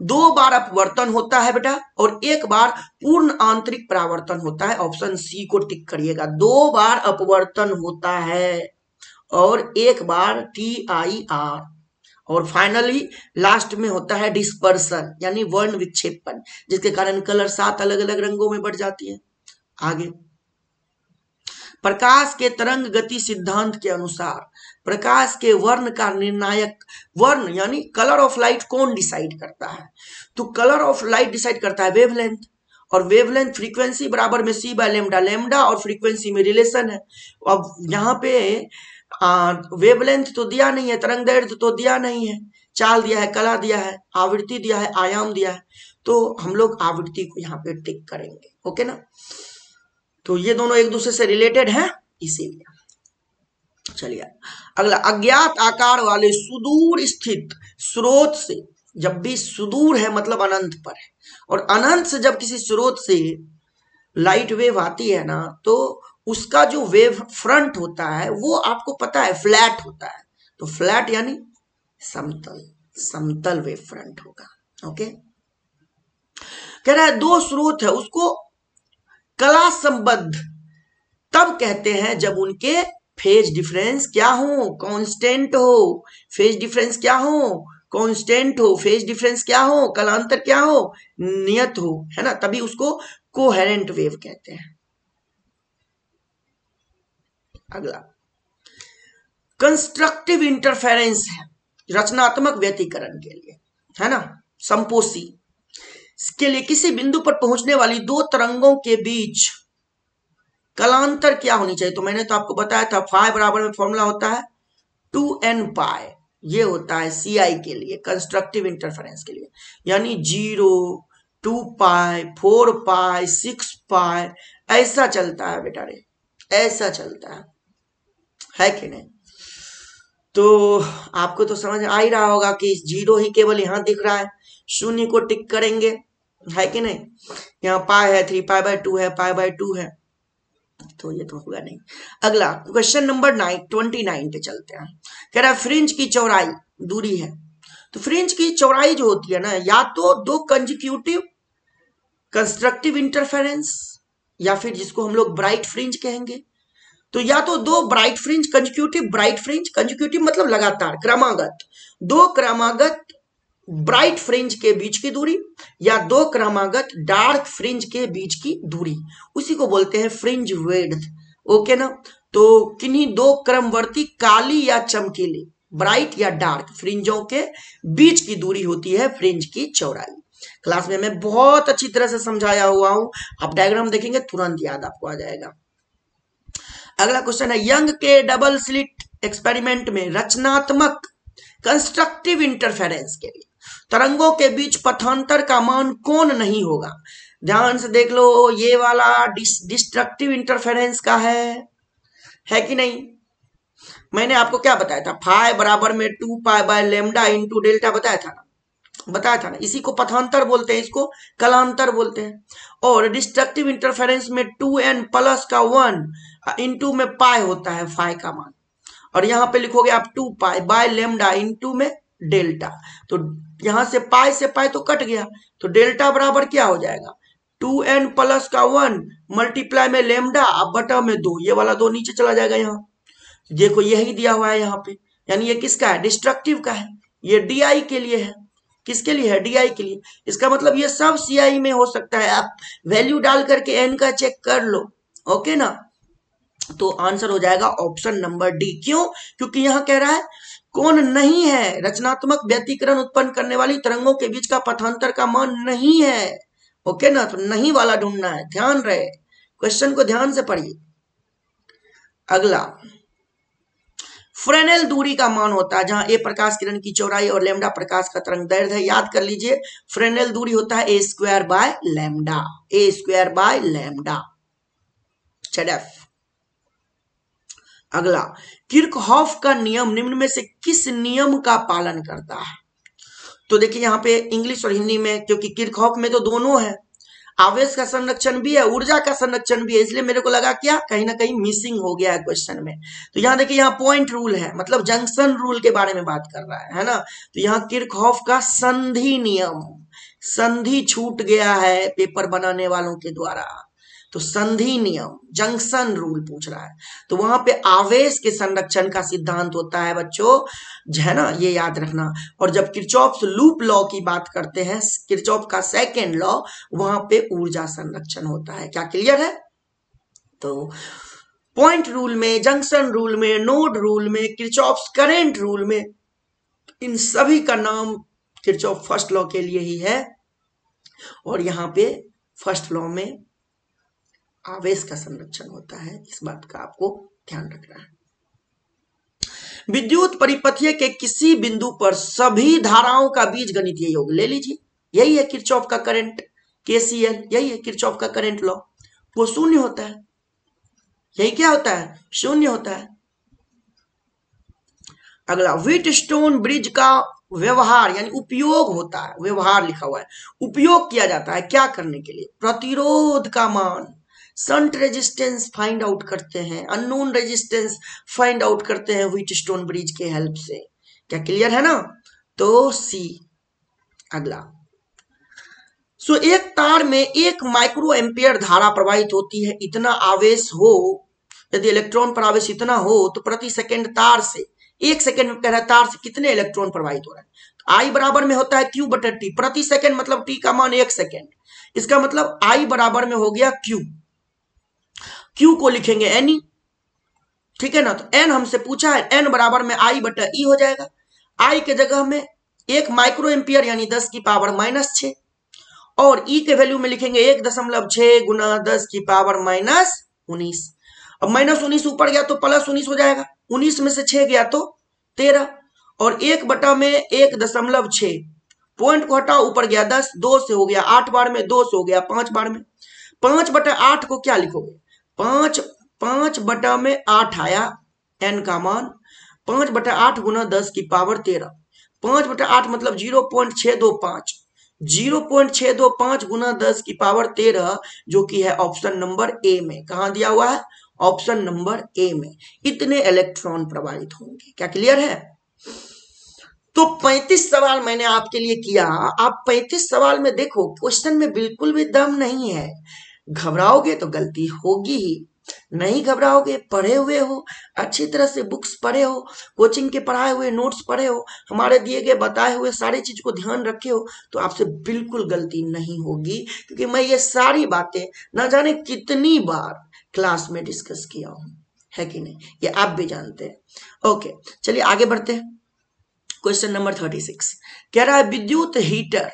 2 बार अपवर्तन होता है बेटा, और 1 बार पूर्ण आंतरिक परावर्तन होता है। ऑप्शन सी को टिक करिएगा, 2 बार अपवर्तन होता है और 1 बार TIR, और फाइनली लास्ट में होता है डिस्पर्सन, यानी वर्ण विक्षेपण, जिसके कारण कलर 7 अलग अलग रंगों में बढ़ जाती है। आगे, प्रकाश के तरंग गति सिद्धांत के अनुसार प्रकाश के वर्ण का निर्णायक वर्ण यानी कलर ऑफ लाइट कौन डिसाइड करता है? तो कलर ऑफ लाइट डिसाइड करता है वेवलेंथ, और वेवलेंथ फ्रीक्वेंसी बराबर में c बाय लेमडा, लेमडा और फ्रीक्वेंसी में रिलेशन है। अब यहाँ पे वेवलेंथ तो दिया नहीं है, तरंग दैर्ध्य तो दिया नहीं है, चाल दिया है, कला दिया है, आवृत्ति दिया है, आयाम दिया है, तो हम लोग आवृत्ति को यहाँ पे टिक करेंगे। ओके ना, तो ये दोनों एक दूसरे से रिलेटेड हैं इसीलिए। चलिए अगला, अज्ञात आकार वाले सुदूर स्थित स्रोत से, जब भी सुदूर है मतलब अनंत पर है, और अनंत से जब किसी स्रोत से लाइट वेव आती है ना, तो उसका जो वेव फ्रंट होता है वो आपको पता है फ्लैट होता है। तो फ्लैट यानी समतल, समतल वेव फ्रंट होगा। ओके, कह रहा है 2 स्रोत है उसको कला संबद्ध तब कहते हैं जब उनके फेज डिफरेंस क्या हो? कांस्टेंट हो। फेज डिफरेंस क्या हो? कांस्टेंट हो। फेज डिफरेंस क्या हो? कलांतर क्या हो? नियत हो, है ना, तभी उसको कोहेरेंट वेव कहते हैं। अगला, कंस्ट्रक्टिव इंटरफेरेंस है रचनात्मक व्यतिकरण के लिए, है ना, संपोषी के लिए किसी बिंदु पर पहुंचने वाली 2 तरंगों के बीच कलांतर क्या होनी चाहिए? तो मैंने तो आपको बताया था फाई बराबर में फॉर्मूला होता है 2n पाई, ये होता है CI के लिए, कंस्ट्रक्टिव इंटरफेरेंस के लिए, यानी 0, 2 पाई, 4 पाई, 6 पाई, ऐसा चलता है बेटा रे, ऐसा चलता है कि नहीं? तो आपको तो समझ आ ही रहा होगा कि 0 ही केवल यहां दिख रहा है, 0 को टिक करेंगे, है कि नहीं? यहाँ पाई है, 3 पाई बाय 2 है, पाई बाय 2 है, तो ये तो होगा नहीं। अगला क्वेश्चन नंबर 29 पे चलते हैं। कह रहा है फ्रिंज की चौड़ाई दूरी है। तो फ्रिंज की चौड़ाई जो होती है ना, या तो 2 कंजिक्यूटिव कंस्ट्रक्टिव इंटरफेरेंस, या फिर जिसको हम लोग ब्राइट फ्रिंज कहेंगे। तो या तो दो bright fringe consecutive, bright fringe consecutive मतलब लगातार क्रमागत, दो क्रमागत ब्राइट फ्रिंज के बीच की दूरी, या दो क्रमागत डार्क फ्रिंज के बीच की दूरी, उसी को बोलते हैं फ्रिंज विड्थ। ओके ना। तो किन्हीं दो क्रमवर्ती काली या चमकीली, ब्राइट या डार्क फ्रिंजों के बीच की दूरी होती है फ्रिंज की चौड़ाई। क्लास में मैं बहुत अच्छी तरह से समझाया हुआ हूं, आप डायग्राम देखेंगे तुरंत याद आपको आ जाएगा। अगला क्वेश्चन है, यंग के डबल स्लिट एक्सपेरिमेंट में रचनात्मक कंस्ट्रक्टिव इंटरफेरेंस के लिए तरंगों के बीच पथांतर का मान कौन नहीं होगा। ध्यान से देख लो, ये वाला डिस्ट्रक्टिव इंटरफेरेंस का है कि नहीं। मैंने आपको क्या बताया था, फाई बराबर में 2π/λ इंटू डेल्टा बताया था ना। इसी को पथांतर बोलते हैं, इसको कलांतर बोलते हैं। और डिस्ट्रक्टिव इंटरफेरेंस में 2n प्लस का 1 इंटू में पाई होता है फाई का मान, और यहां पे लिखोगे आप 2π/λ इंटू में डेल्टा। तो यहां से पाई तो कट गया, तो डेल्टा बराबर क्या हो जाएगा, 2n प्लस का 1 मल्टीप्लाई में लेमडा अब बटा में 2, ये वाला 2 नीचे चला जाएगा। यहाँ देखो यही दिया हुआ है यहाँ पे, यानी ये किसका है, डिस्ट्रक्टिव का है। ये डी के लिए है, किसके लिए है, डी के लिए। इसका मतलब ये सब सी में हो सकता है, आप वैल्यू डाल करके एन का चेक कर लो। ओके ना। तो आंसर हो जाएगा ऑप्शन नंबर डी। क्यों, क्योंकि यहां कह रहा है कौन नहीं है, रचनात्मक व्यतिकरण उत्पन्न करने वाली तरंगों के बीच का पथांतर का मान नहीं है। ओके ना, तो नहीं वाला ढूंढना है, ध्यान रहे, क्वेश्चन को ध्यान से पढ़िए। अगला, फ्रेनेल दूरी का मान होता है जहां ए प्रकाश किरण की चौड़ाई और लैम्डा प्रकाश का तरंग दैर्ध्य है। याद कर लीजिए, फ्रेनेल दूरी होता है a²/λ, a²/λ। अगला, किर्चहॉफ का नियम निम्न में से किस नियम का पालन करता है। तो देखिए यहाँ पे इंग्लिश और हिंदी में, क्योंकि किर्चहॉफ में तो दोनों है, आवेश का संरक्षण भी है, ऊर्जा का संरक्षण भी है, इसलिए मेरे को लगा क्या कहीं ना कहीं मिसिंग हो गया है क्वेश्चन में। तो यहाँ देखिए, यहाँ पॉइंट रूल है, मतलब जंक्शन रूल के बारे में बात कर रहा है ना। तो यहाँ किर्चहॉफ का संधि नियम, संधि छूट गया है पेपर बनाने वालों के द्वारा। तो संधि नियम, जंक्शन रूल पूछ रहा है, तो वहां पे आवेश के संरक्षण का सिद्धांत होता है बच्चों, है ना, ये याद रखना। और जब किरचॉफ्स लूप लॉ की बात करते हैं, किरचॉफ का सेकेंड लॉ, वहां पे ऊर्जा संरक्षण होता है। क्या क्लियर है। तो पॉइंट रूल में, जंक्शन रूल में, नोड रूल में, किरचॉफ्स करंट रूल में, इन सभी का नाम किरचॉफ फर्स्ट लॉ के लिए ही है। और यहां पे फर्स्ट लॉ में आवेश का संरक्षण होता है, इस बात का आपको ध्यान रखना है। विद्युत परिपथीय के किसी बिंदु पर सभी धाराओं का बीजगणितीय योग ले लीजिए, यही है किरचॉफ का करंट, केसीएल, यही है किरचॉफ का करंट लॉ, वो शून्य होता है। यही क्या होता है, शून्य होता है। अगला, व्हीटस्टोन ब्रिज का व्यवहार यानी उपयोग होता है, व्यवहार लिखा हुआ है, उपयोग किया जाता है क्या करने के लिए, प्रतिरोध का मान, शंट रेजिस्टेंस फाइंड आउट करते हैं, अननोन रेजिस्टेंस फाइंड आउट करते हैं व्हीटस्टोन ब्रिज के हेल्प से। क्या क्लियर है ना। तो सी। अगला, सो एक तार में 1 माइक्रो एम्पियर धारा प्रवाहित होती है, इतना आवेश हो, यदि इलेक्ट्रॉन पर आवेश इतना हो तो प्रति सेकेंड तार से, 1 सेकेंड में कह रहा है तार से कितने इलेक्ट्रॉन प्रवाहित हो रहे हैं। तो आई बराबर में होता है Q/T, प्रति सेकेंड मतलब T का मान 1 सेकेंड, इसका मतलब आई बराबर में हो गया Q। Q को लिखेंगे N, ठीक है ना। तो N हमसे पूछा है, N बराबर में I/E हो जाएगा। I के जगह में 1 माइक्रो एम्पियर यानी 10 की पावर -6, और E के वैल्यू में लिखेंगे 1.6 गुना 10 की पावर -19। अब -19 ऊपर गया तो +19 हो जाएगा, 19 में से 6 गया तो 13, और 1 बटा में 1.6, पॉइंट को हटाओ, ऊपर गया 10, 2 से हो गया 8 बार में, 2 से हो गया 5 बार में। 5/8 को क्या लिखोगे, 5/8 आया n का मान, 5/8 गुना 10 की पावर 13, 5/8 मतलब 0.625, 0.625 गुना 10 की पावर 13, जो कि है ऑप्शन नंबर ए में। कहां दिया हुआ है, ऑप्शन नंबर ए में। इतने इलेक्ट्रॉन प्रवाहित होंगे। क्या क्लियर है। तो 35 सवाल मैंने आपके लिए किया। आप 35 सवाल में देखो क्वेश्चन में बिल्कुल भी दम नहीं है। घबराओगे तो गलती होगी ही, नहीं घबराओगे, पढ़े हुए हो, अच्छी तरह से बुक्स पढ़े हो, कोचिंग के पढ़ाए हुए नोट्स पढ़े हो, हमारे दिए गए बताए हुए सारी चीज को ध्यान रखे हो, तो आपसे बिल्कुल गलती नहीं होगी। क्योंकि मैं ये सारी बातें ना जाने कितनी बार क्लास में डिस्कस किया हूं, है कि नहीं, ये आप भी जानते हैं। ओके, चलिए आगे बढ़ते हैं। क्वेश्चन नंबर 36 कह रहा है विद्युत हीटर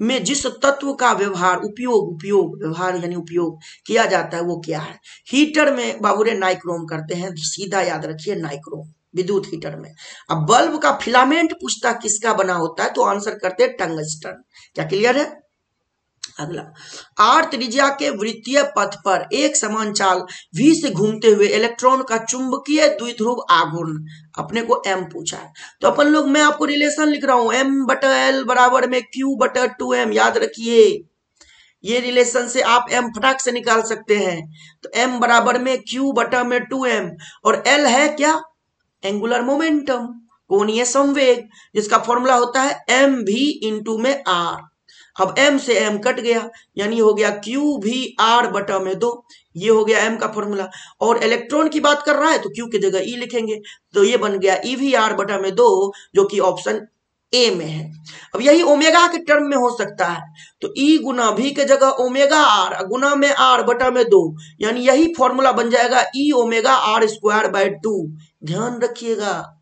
में जिस तत्व का व्यवहार उपयोग व्यवहार यानी उपयोग किया जाता है वो क्या है। हीटर में बाबूरे नाइक्रोम करते हैं, सीधा याद रखिए नाइक्रोम विद्युत हीटर में। अब बल्ब का फिलामेंट पूछता किसका बना होता है तो आंसर करते हैं टंगस्टन। क्या क्लियर है। अगला, आर त्रिज्या के वृत्तीय पथ पर एक समान चाल v से घूमते हुए इलेक्ट्रॉन का चुंबकीय द्विध्रुव आघूर्ण अपने को m पूछा है। तो अपन लोग, मैं आपको रिलेशन लिख रहा हूं, m/l बराबर में q/2m, याद रखिए। ये रिलेशन से आप m फटाक से निकाल सकते हैं। तो m बराबर में q/2m और l है क्या, एंगुलर मोमेंटम, कोणीय संवेग, जिसका फॉर्मूला होता है mv इंटू में r। अब m से m कट गया, यानी हो गया q/2। ये हो गया m का फॉर्मूला। और इलेक्ट्रॉन की बात कर रहा है तो q की जगह e लिखेंगे, तो ये बन गया eV/2, जो कि ऑप्शन ए में है। अब यही ओमेगा के टर्म में हो सकता है, तो E गुना V के जगह ओमेगा r गुना में r/2, यानी यही फॉर्मूला बन जाएगा E⍵r²/2। ध्यान रखिएगा,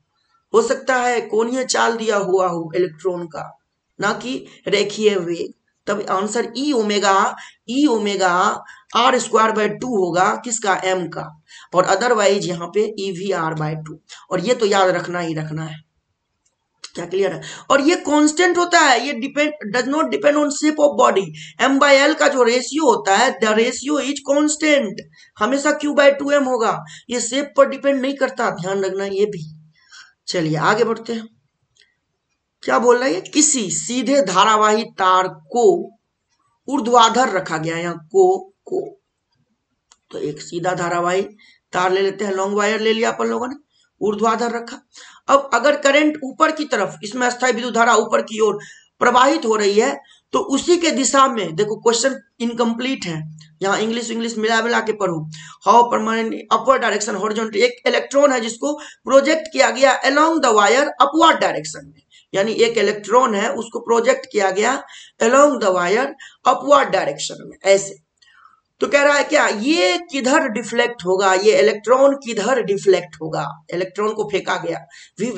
हो सकता है कोणीय चाल दिया हुआ हो इलेक्ट्रॉन का, ना कि रेखीय वेग, तब आंसर E⍵r²/2 होगा, किसका, m का। और अदरवाइज यहाँ पे eV/2, और ये तो याद रखना ही रखना है। क्या क्लियर है। और ये कांस्टेंट होता है, ये does not depend on shape of body. m/l का जो रेशियो होता है, द रेशियो इज कांस्टेंट, हमेशा q/2m होगा, ये शेप पर डिपेंड नहीं करता, ध्यान रखना ये भी। चलिए आगे बढ़ते हैं। क्या बोल रहा है, किसी सीधे धारावाही तार को ऊर्ध्वाधर रखा गया, यहाँ को तो एक सीधा धारावाही तार ले लेते हैं, लॉन्ग वायर ले लिया अपन लोगों ने, ऊर्ध्वाधर रखा। अब अगर करंट ऊपर की तरफ, इसमें अस्थायी विद्युत धारा ऊपर की ओर प्रवाहित हो रही है, तो उसी के दिशा में, देखो क्वेश्चन इनकम्प्लीट है, यहाँ इंग्लिश मिला मिला के पढ़ो। How permanent upward direction horizontal, एक इलेक्ट्रॉन है जिसको प्रोजेक्ट किया गया along the wire upward direction में, यानी एक इलेक्ट्रॉन है उसको प्रोजेक्ट किया गया along the wire upward direction में, ऐसे। तो कह रहा है क्या, ये किधर डिफ्लेक्ट होगा, ये इलेक्ट्रॉन किधर डिफ्लेक्ट होगा, इलेक्ट्रॉन को फेंका गया वी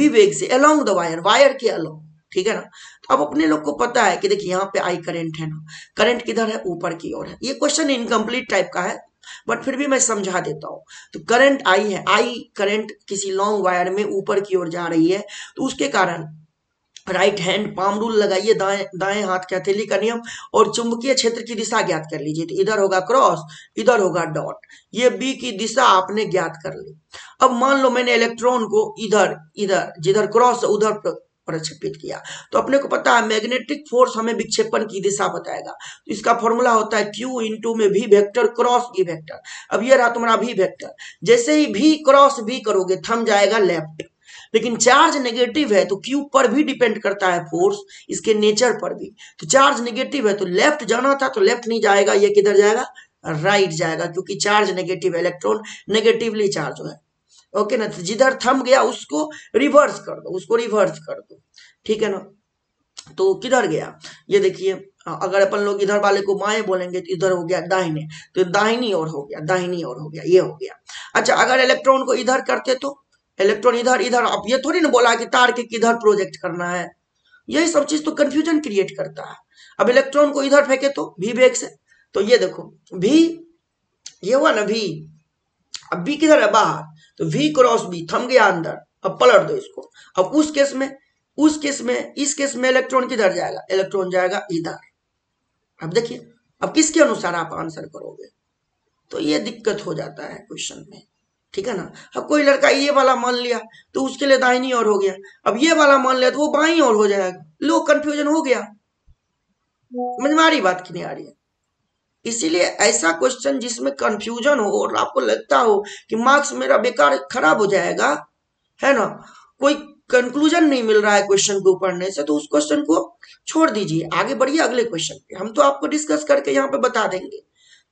वेग से अलोंग द वायर के अलोंग, ठीक है ना। तो अब अपने लोग को पता है कि देखिए यहाँ पे आई करंट है ना, करंट किधर है, ऊपर की ओर है। ये क्वेश्चन इनकम्प्लीट टाइप का है, बट फिर भी मैं समझा देता हूँ। तो करंट आई है, आई करंट किसी लॉन्ग वायर में ऊपर की ओर जा रही है, तो उसके कारण राइट हैंड पाम रूल लगाइए, दाएं हाथ के हथेली का नियम, और चुंबकीय क्षेत्र की दिशा ज्ञात कर लीजिए। तो इधर होगा क्रॉस, इधर होगा डॉट, ये बी की दिशा आपने ज्ञात कर ली। अब मान लो मैंने इलेक्ट्रॉन को इधर जिधर क्रॉस उधर प्रक्षेपित किया, तो अपने को पता है मैग्नेटिक फोर्स हमें विक्षेपण की दिशा बताएगा। तो इसका फॉर्मूला होता है Q इंटू में V vector cross V vector. अब ये रहा तुम्हारा V वेक्टर, जैसे ही V क्रॉस V करोगे थम जाएगा लेफ्ट, लेकिन चार्ज नेगेटिव है तो क्यू पर भी डिपेंड करता है फोर्स, इसके नेचर पर भी। तो चार्ज नेगेटिव है तो लेफ्ट जाना था तो लेफ्ट नहीं जाएगा, ये किधर जाएगा, राइट जाएगा, क्योंकि charge negative, electron negatively charge है। ओके ना, तो जिधर थम गया उसको रिवर्स कर दो, ठीक है ना। तो किधर गया, ये देखिए, अगर अपन लोग इधर वाले को बाएं बोलेंगे तो इधर हो गया दाहिने, तो दाहिनी ओर हो गया, ये हो गया। अच्छा, अगर इलेक्ट्रॉन को इधर करते तो इलेक्ट्रॉन इधर, अब ये थोड़ी ना बोला कि तार के किधर प्रोजेक्ट करना है, यही सब चीज तो कंफ्यूजन क्रिएट करता है। अब इलेक्ट्रॉन को इधर फेंके तो भी वेग से, तो ये देखो भी, ये हुआ ना भी, अब बी किधर है, बाहर, तो V क्रॉस बी थम गया अंदर, अब पलट दो इसको। अब इस केस में इलेक्ट्रॉन किधर जाएगा, इलेक्ट्रॉन जाएगा इधर। अब देखिए, अब किसके अनुसार आप आंसर करोगे, तो ये दिक्कत हो जाता है क्वेश्चन में, ठीक है ना। अब कोई लड़का ये वाला मान लिया तो उसके लिए दाहिनी ओर हो गया, अब ये वाला मान लिया तो वो बाईं ओर हो जाएगा, लो कंफ्यूजन हो गया। समझ में आ रही बात कि नहीं आ रही है। इसीलिए ऐसा क्वेश्चन जिसमें कंफ्यूजन हो और आपको लगता हो कि मार्क्स मेरा बेकार खराब हो जाएगा, है ना, कोई कंक्लूजन नहीं मिल रहा है क्वेश्चन को पढ़ने से, तो उस क्वेश्चन को छोड़ दीजिए, आगे बढ़िए अगले क्वेश्चन पे। हम तो आपको डिस्कस करके यहाँ पे बता देंगे,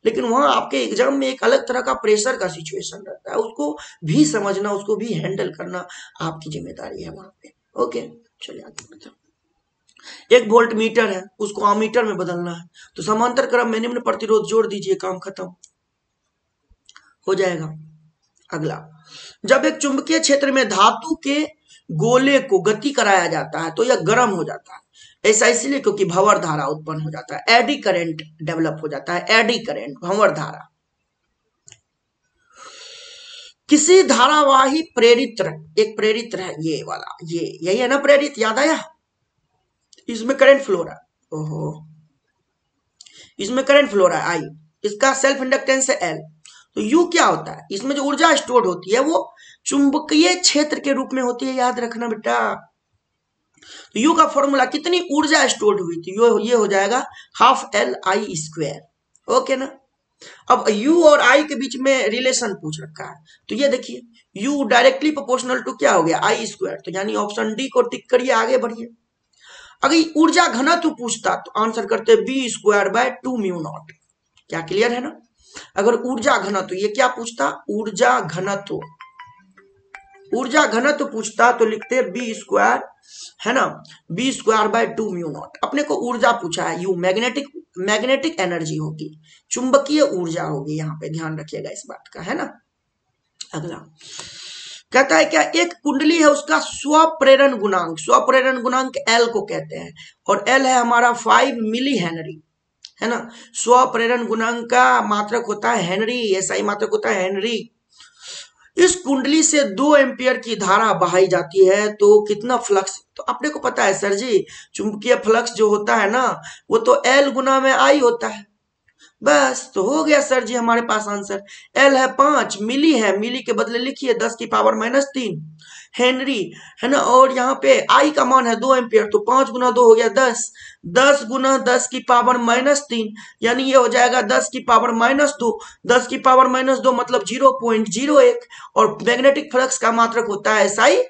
लेकिन वहां आपके एग्जाम में एक अलग तरह का प्रेशर का सिचुएशन रहता है, उसको भी समझना, उसको भी हैंडल करना आपकी जिम्मेदारी है वहां पे। ओके, चलिए आगे बढ़ते हैं। 1 वोल्ट मीटर है, उसको अमीटर में बदलना है, तो समांतर क्रम में निम्न प्रतिरोध जोड़ दीजिए, काम खत्म हो जाएगा। अगला, जब एक चुंबकीय क्षेत्र में धातु के गोले को गति कराया जाता है तो यह गर्म हो जाता है। ऐसा इसलिए क्योंकि भंवर धारा उत्पन्न हो जाता है, एडी करंट डेवलप हो जाता है, एडी करंट, भंवर धारा। किसी धारावाही प्रेरित्र, एक प्रेरित्र है ये वाला, ये यही है ना प्रेरित, याद आया? इसमें करंट फ्लो रहा है, ओहो, इसमें करंट फ्लो रहा है आई, इसका सेल्फ इंडक्टेंस है एल। तो यू क्या होता है, इसमें जो ऊर्जा स्टोर होती है वो चुंबकीय क्षेत्र के रूप में होती है, याद रखना बेटा। तो यू का फॉर्मूला, कितनी ऊर्जा स्टोर हुई थी, ये हो जाएगा half L I square. Okay ना। अब u और i के बीच में रिलेशन पूछ रखा है, तो ये देखिए u डायरेक्टली प्रोपोर्शनल टू क्या हो गया, आई स्क्वायर, तो यानी ऑप्शन डी को टिक करिए, आगे बढ़िए। अगर ऊर्जा घनत्व पूछता तो आंसर करते B square by 2 mu naught. क्या क्लियर है ना? अगर ऊर्जा घनत्व, ये क्या पूछता, ऊर्जा घनत्व, ऊर्जा घनत्व पूछता तो लिखते बी स्क्वायर, है ना, B square by 2 mu naught. अपने को ऊर्जा पूछा है, यू मैग्नेटिक एनर्जी होगी, चुंबकीय ऊर्जा होगी, यहाँ पे ध्यान रखिएगा इस बात का, है ना। अगला कहता है क्या, एक कुंडली है, उसका स्वप्रेरण गुणांक एल को कहते हैं, और एल है हमारा 5 मिली हेनरी, है ना। स्वप्रेरण गुणांक का मात्रक होता है हेनरी, ऐसा ही मात्रक होता है हेनरी। इस कुंडली से 2 एम्पियर की धारा बहाई जाती है, तो कितना फ्लक्स, तो अपने को पता है सर जी, चुंबकीय फ्लक्स जो होता है ना वो तो एल गुना में आई होता है, बस तो हो गया सर जी हमारे पास आंसर। एल है 5, मिली है, मिली के बदले लिखिए 10 की पावर -3 हेनरी, है ना। और यहाँ पे आई का मान है 2 एम्पियर, तो 5 गुना 2 हो गया 10, 10 गुना 10 की पावर -3, यानी ये हो जाएगा 10 की पावर -2, 10 की पावर -2 मतलब 0.01, और मैग्नेटिक फ्लक्स का मात्रक होता है एसआई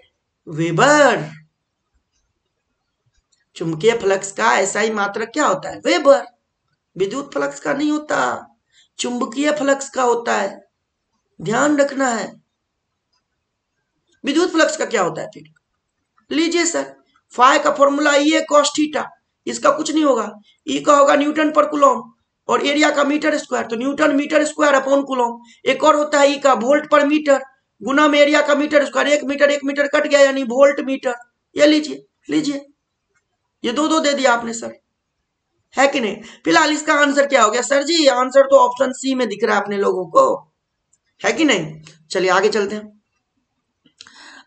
वेबर। चुंबकीय फ्लक्स का एसआई मात्रक क्या होता है, वेबर। विद्युत फ्लक्स का नहीं होता, चुंबकीय फ्लक्स का होता है, ध्यान रखना है। विद्युत फ्लक्स का क्या होता है फिर, लीजिए सर, फाई का फॉर्मूला ई है cos थीटा, इसका कुछ नहीं होगा, ई का होगा न्यूटन पर कूलम, और एरिया का मीटर स्क्वायर, तो newton metre square upon coulomb. एक और होता है ई का वोल्ट पर मीटर, गुना में एरिया का मीटर स्क्वायर, 1 मीटर कट गया यानी वोल्ट मीटर। ये लीजिए ये दो दे दिया आपने सर, है कि नहीं। फिलहाल इसका आंसर क्या हो गया सर जी, आंसर तो ऑप्शन सी में दिख रहा है अपने लोगों को, है कि नहीं। चलिए आगे चलते हैं।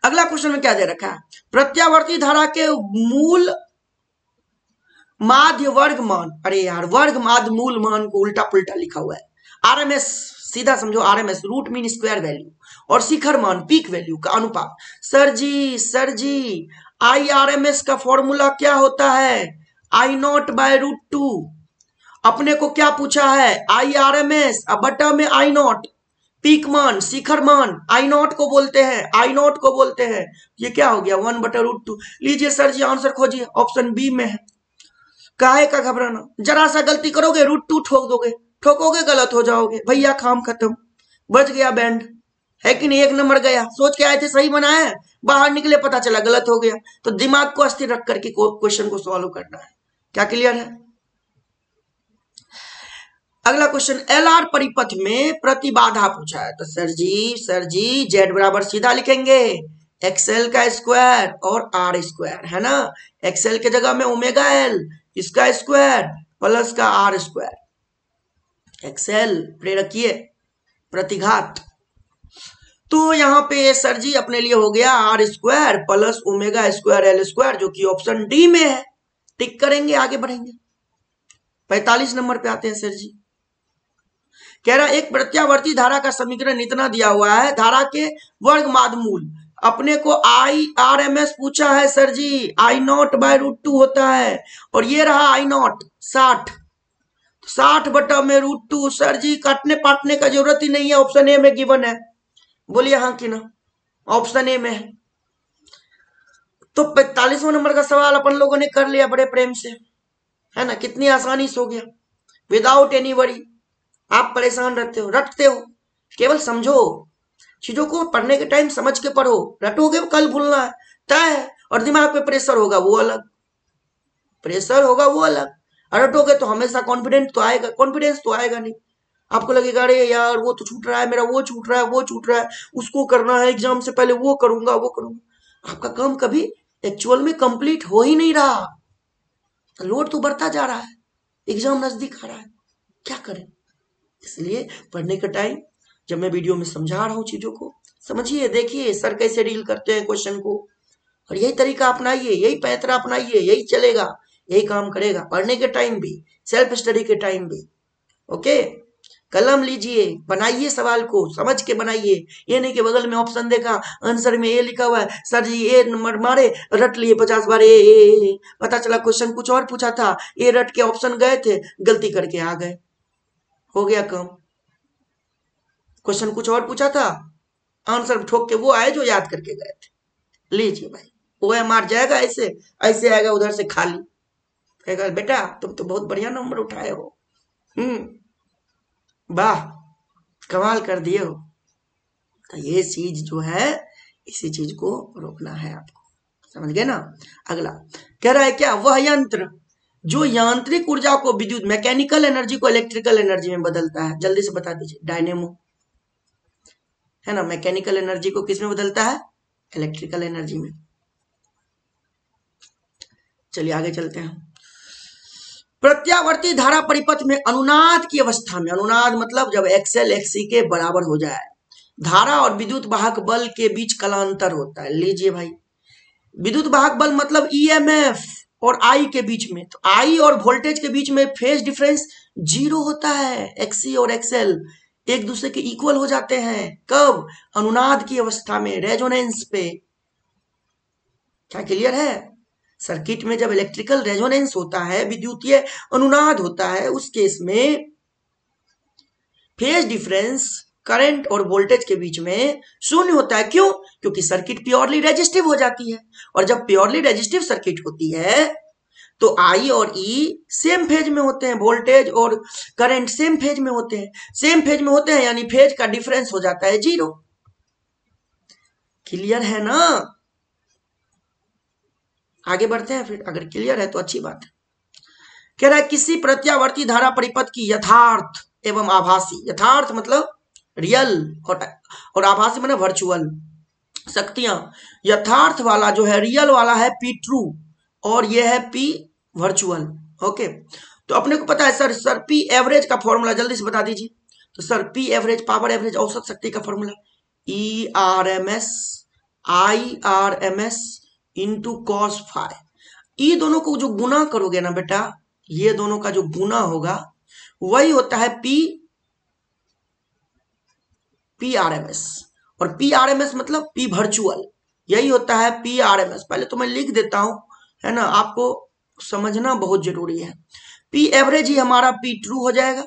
अगला क्वेश्चन में क्या दे रखा है, प्रत्यावर्ती धारा के मूल माध्य वर्ग मान, अरे यार वर्ग माध्य मूल मान को उल्टा पुल्टा लिखा हुआ है, आरएमएस, सीधा समझो RMS, root mean square value, और शिखर मान पीक वैल्यू का अनुपात। सर जी आईआरएमएस का फॉर्मूला क्या होता है, आई नॉट बाय √2। अपने को क्या पूछा है, आईआरएमएस बटा में आई नॉट, पीक मान, शिखर मान, आई नॉट को बोलते हैं, ये क्या हो गया 1/√2। लीजिए सर जी आंसर खोजिए, ऑप्शन बी में है। काहे का घबराना, जरा सा गलती करोगे √2 ठोकोगे गलत हो जाओगे भैया, काम खत्म, बच गया बैंड, है कि नहीं। 1 नंबर गया, सोच के आए थे सही बनाया है, बाहर निकले पता चला गलत हो गया। तो दिमाग को अस्थिर रख करके क्वेश्चन को सॉल्व करना है। क्या क्लियर है? अगला क्वेश्चन, एलआर परिपथ में प्रतिबाधा पूछा है, तो सर जी जेड बराबर सीधा लिखेंगे एक्सएल का स्क्वायर और आर स्क्वायर, है ना। एक्सएल के जगह में ओमेगा एल, इसका स्क्वायर प्लस का आर स्क्वायर, एक्सएल प्रेरकीय प्रतिघात, तो यहाँ पे सर जी अपने लिए हो गया R square plus omega square L square, जो कि ऑप्शन डी में है। टिक करेंगे, आगे बढ़ेंगे। 45 नंबर पे आते हैं सर जी, कह रहा एक प्रत्यावर्ती धारा का समीकरण इतना दिया हुआ है, धारा के वर्ग माध्य मूल, अपने को आईआरएमएस पूछा है sir ji, I naught by √2 होता है, और ये रहा आई नॉट 60 बटा में √2। सर जी काटने पाटने का जरूरत ही नहीं है, ऑप्शन ए में गिवन है, बोलिए हाँ कि ना, ऑप्शन ए में है। तो 45वां नंबर का सवाल अपन लोगों ने कर लिया बड़े प्रेम से, है ना, कितनी आसानी से हो गया, विदाउट एनी वरी। आप परेशान रटते हो, केवल समझो चीजों को, पढ़ने के टाइम समझ के पढ़ो, रटोगे कल भूलना है तय है। और दिमाग पे प्रेशर होगा वो अलग, प्रेशर होगा वो अलग। रटोगे तो हमेशा कॉन्फिडेंस तो आएगा नहीं। आपको लगेगा अरे यार वो तो छूट रहा है मेरा, वो छूट रहा है, वो छूट रहा है, उसको करना है एग्जाम से पहले, वो करूंगा वो करूंगा। आपका काम कभी एक्चुअल में कंप्लीट हो ही नहीं रहा, लोड तो बढ़ता जा रहा है, एग्जाम नजदीक आ रहा है, क्या करें। इसलिए पढ़ने का टाइम जब मैं वीडियो में समझा रहा हूँ चीजों को, समझिए, देखिए सर कैसे डील करते हैं क्वेश्चन को, और यही तरीका अपनाइए, यही पैतरा अपनाइए, यही चलेगा, यही काम करेगा पढ़ने के टाइम भी, सेल्फ स्टडी के टाइम भी। ओके, कलम लीजिए, बनाइए सवाल को, समझ के बनाइए। ये नहीं कि बगल में ऑप्शन देखा, आंसर में ये लिखा हुआ है, सर जी ये नंबर मारे, रट लिए 50 बार ए, पता चला क्वेश्चन कुछ और पूछा था, ये रट के ऑप्शन गए थे, गलती करके आ गए, हो गया काम। क्वेश्चन कुछ और पूछा था, आंसर ठोक के वो आए जो याद करके गए थे। लीजिए भाई, वो मार जाएगा, ऐसे ऐसे आएगा उधर से खाली, कहेगा बेटा तुम तो बहुत बढ़िया नंबर उठाए हो, वाह कमाल कर दिए हो। तो ये चीज जो है, इसी चीज को रोकना है आपको, समझ गए ना। अगला कह रहा है क्या, वह यंत्र जो यांत्रिक ऊर्जा को विद्युत, मैकेनिकल एनर्जी को इलेक्ट्रिकल एनर्जी में बदलता है, जल्दी से बता दीजिए। डायनेमो, है ना, मैकेनिकल एनर्जी को किस में बदलता है, इलेक्ट्रिकल एनर्जी में। चलिए आगे चलते हैं। प्रत्यावर्ती धारा परिपथ में अनुनाद की अवस्था में, अनुनाद मतलब जब एक्सएल एक्सी के बराबर हो जाए, धारा और विद्युत वाहक बल के बीच कलांतर होता है। लीजिए भाई, विद्युत वाहक बल मतलब ईएमएफ और आई के बीच में, तो आई और वोल्टेज के बीच में फेज डिफरेंस 0 होता है, एक्सी और एक्सएल एक दूसरे के इक्वल हो जाते हैं। कब, अनुनाद की अवस्था में, रेजोनेंस पे। क्या क्लियर है। सर्किट में जब इलेक्ट्रिकल रेजोनेंस होता है, विद्युतीय अनुनाद होता है, उस केस में फेज डिफरेंस करंट और वोल्टेज के बीच में 0 होता है। क्यों, क्योंकि सर्किट प्योरली रेजिस्टिव हो जाती है, और जब प्योरली रेजिस्टिव सर्किट होती है तो आई और ई सेम फेज में होते हैं, वोल्टेज और करंट सेम फेज में होते हैं, सेम फेज में होते हैं, यानी फेज का डिफरेंस हो जाता है 0। क्लियर है ना। आगे बढ़ते हैं फिर, अगर क्लियर है तो अच्छी बात है। कह रहा है किसी प्रत्यावर्ती धारा परिपथ की यथार्थ एवं आभासी, यथार्थ मतलब रियल, और आभासी मतलब वर्चुअल शक्तियां, यथार्थ वाला जो है, रियल वाला है पी ट्रू, और ये है पी वर्चुअल। ओके, तो अपने को पता है सर पी एवरेज का फॉर्मूला जल्दी से बता दीजिए। तो sir P average, power average औसत शक्ति का formula E R M S I R M S into cos phi. E दोनों को जो गुना करोगे ना बेटा, ये दोनों का जो गुना होगा वही होता है पी आर एम एस, और पी आर एम एस मतलब पी वर्चुअल, यही होता है पी आर एम एस। पहले तो मैं लिख देता हूं, है ना, आपको समझना बहुत जरूरी है। पी एवरेज ही हमारा पी ट्रू हो जाएगा,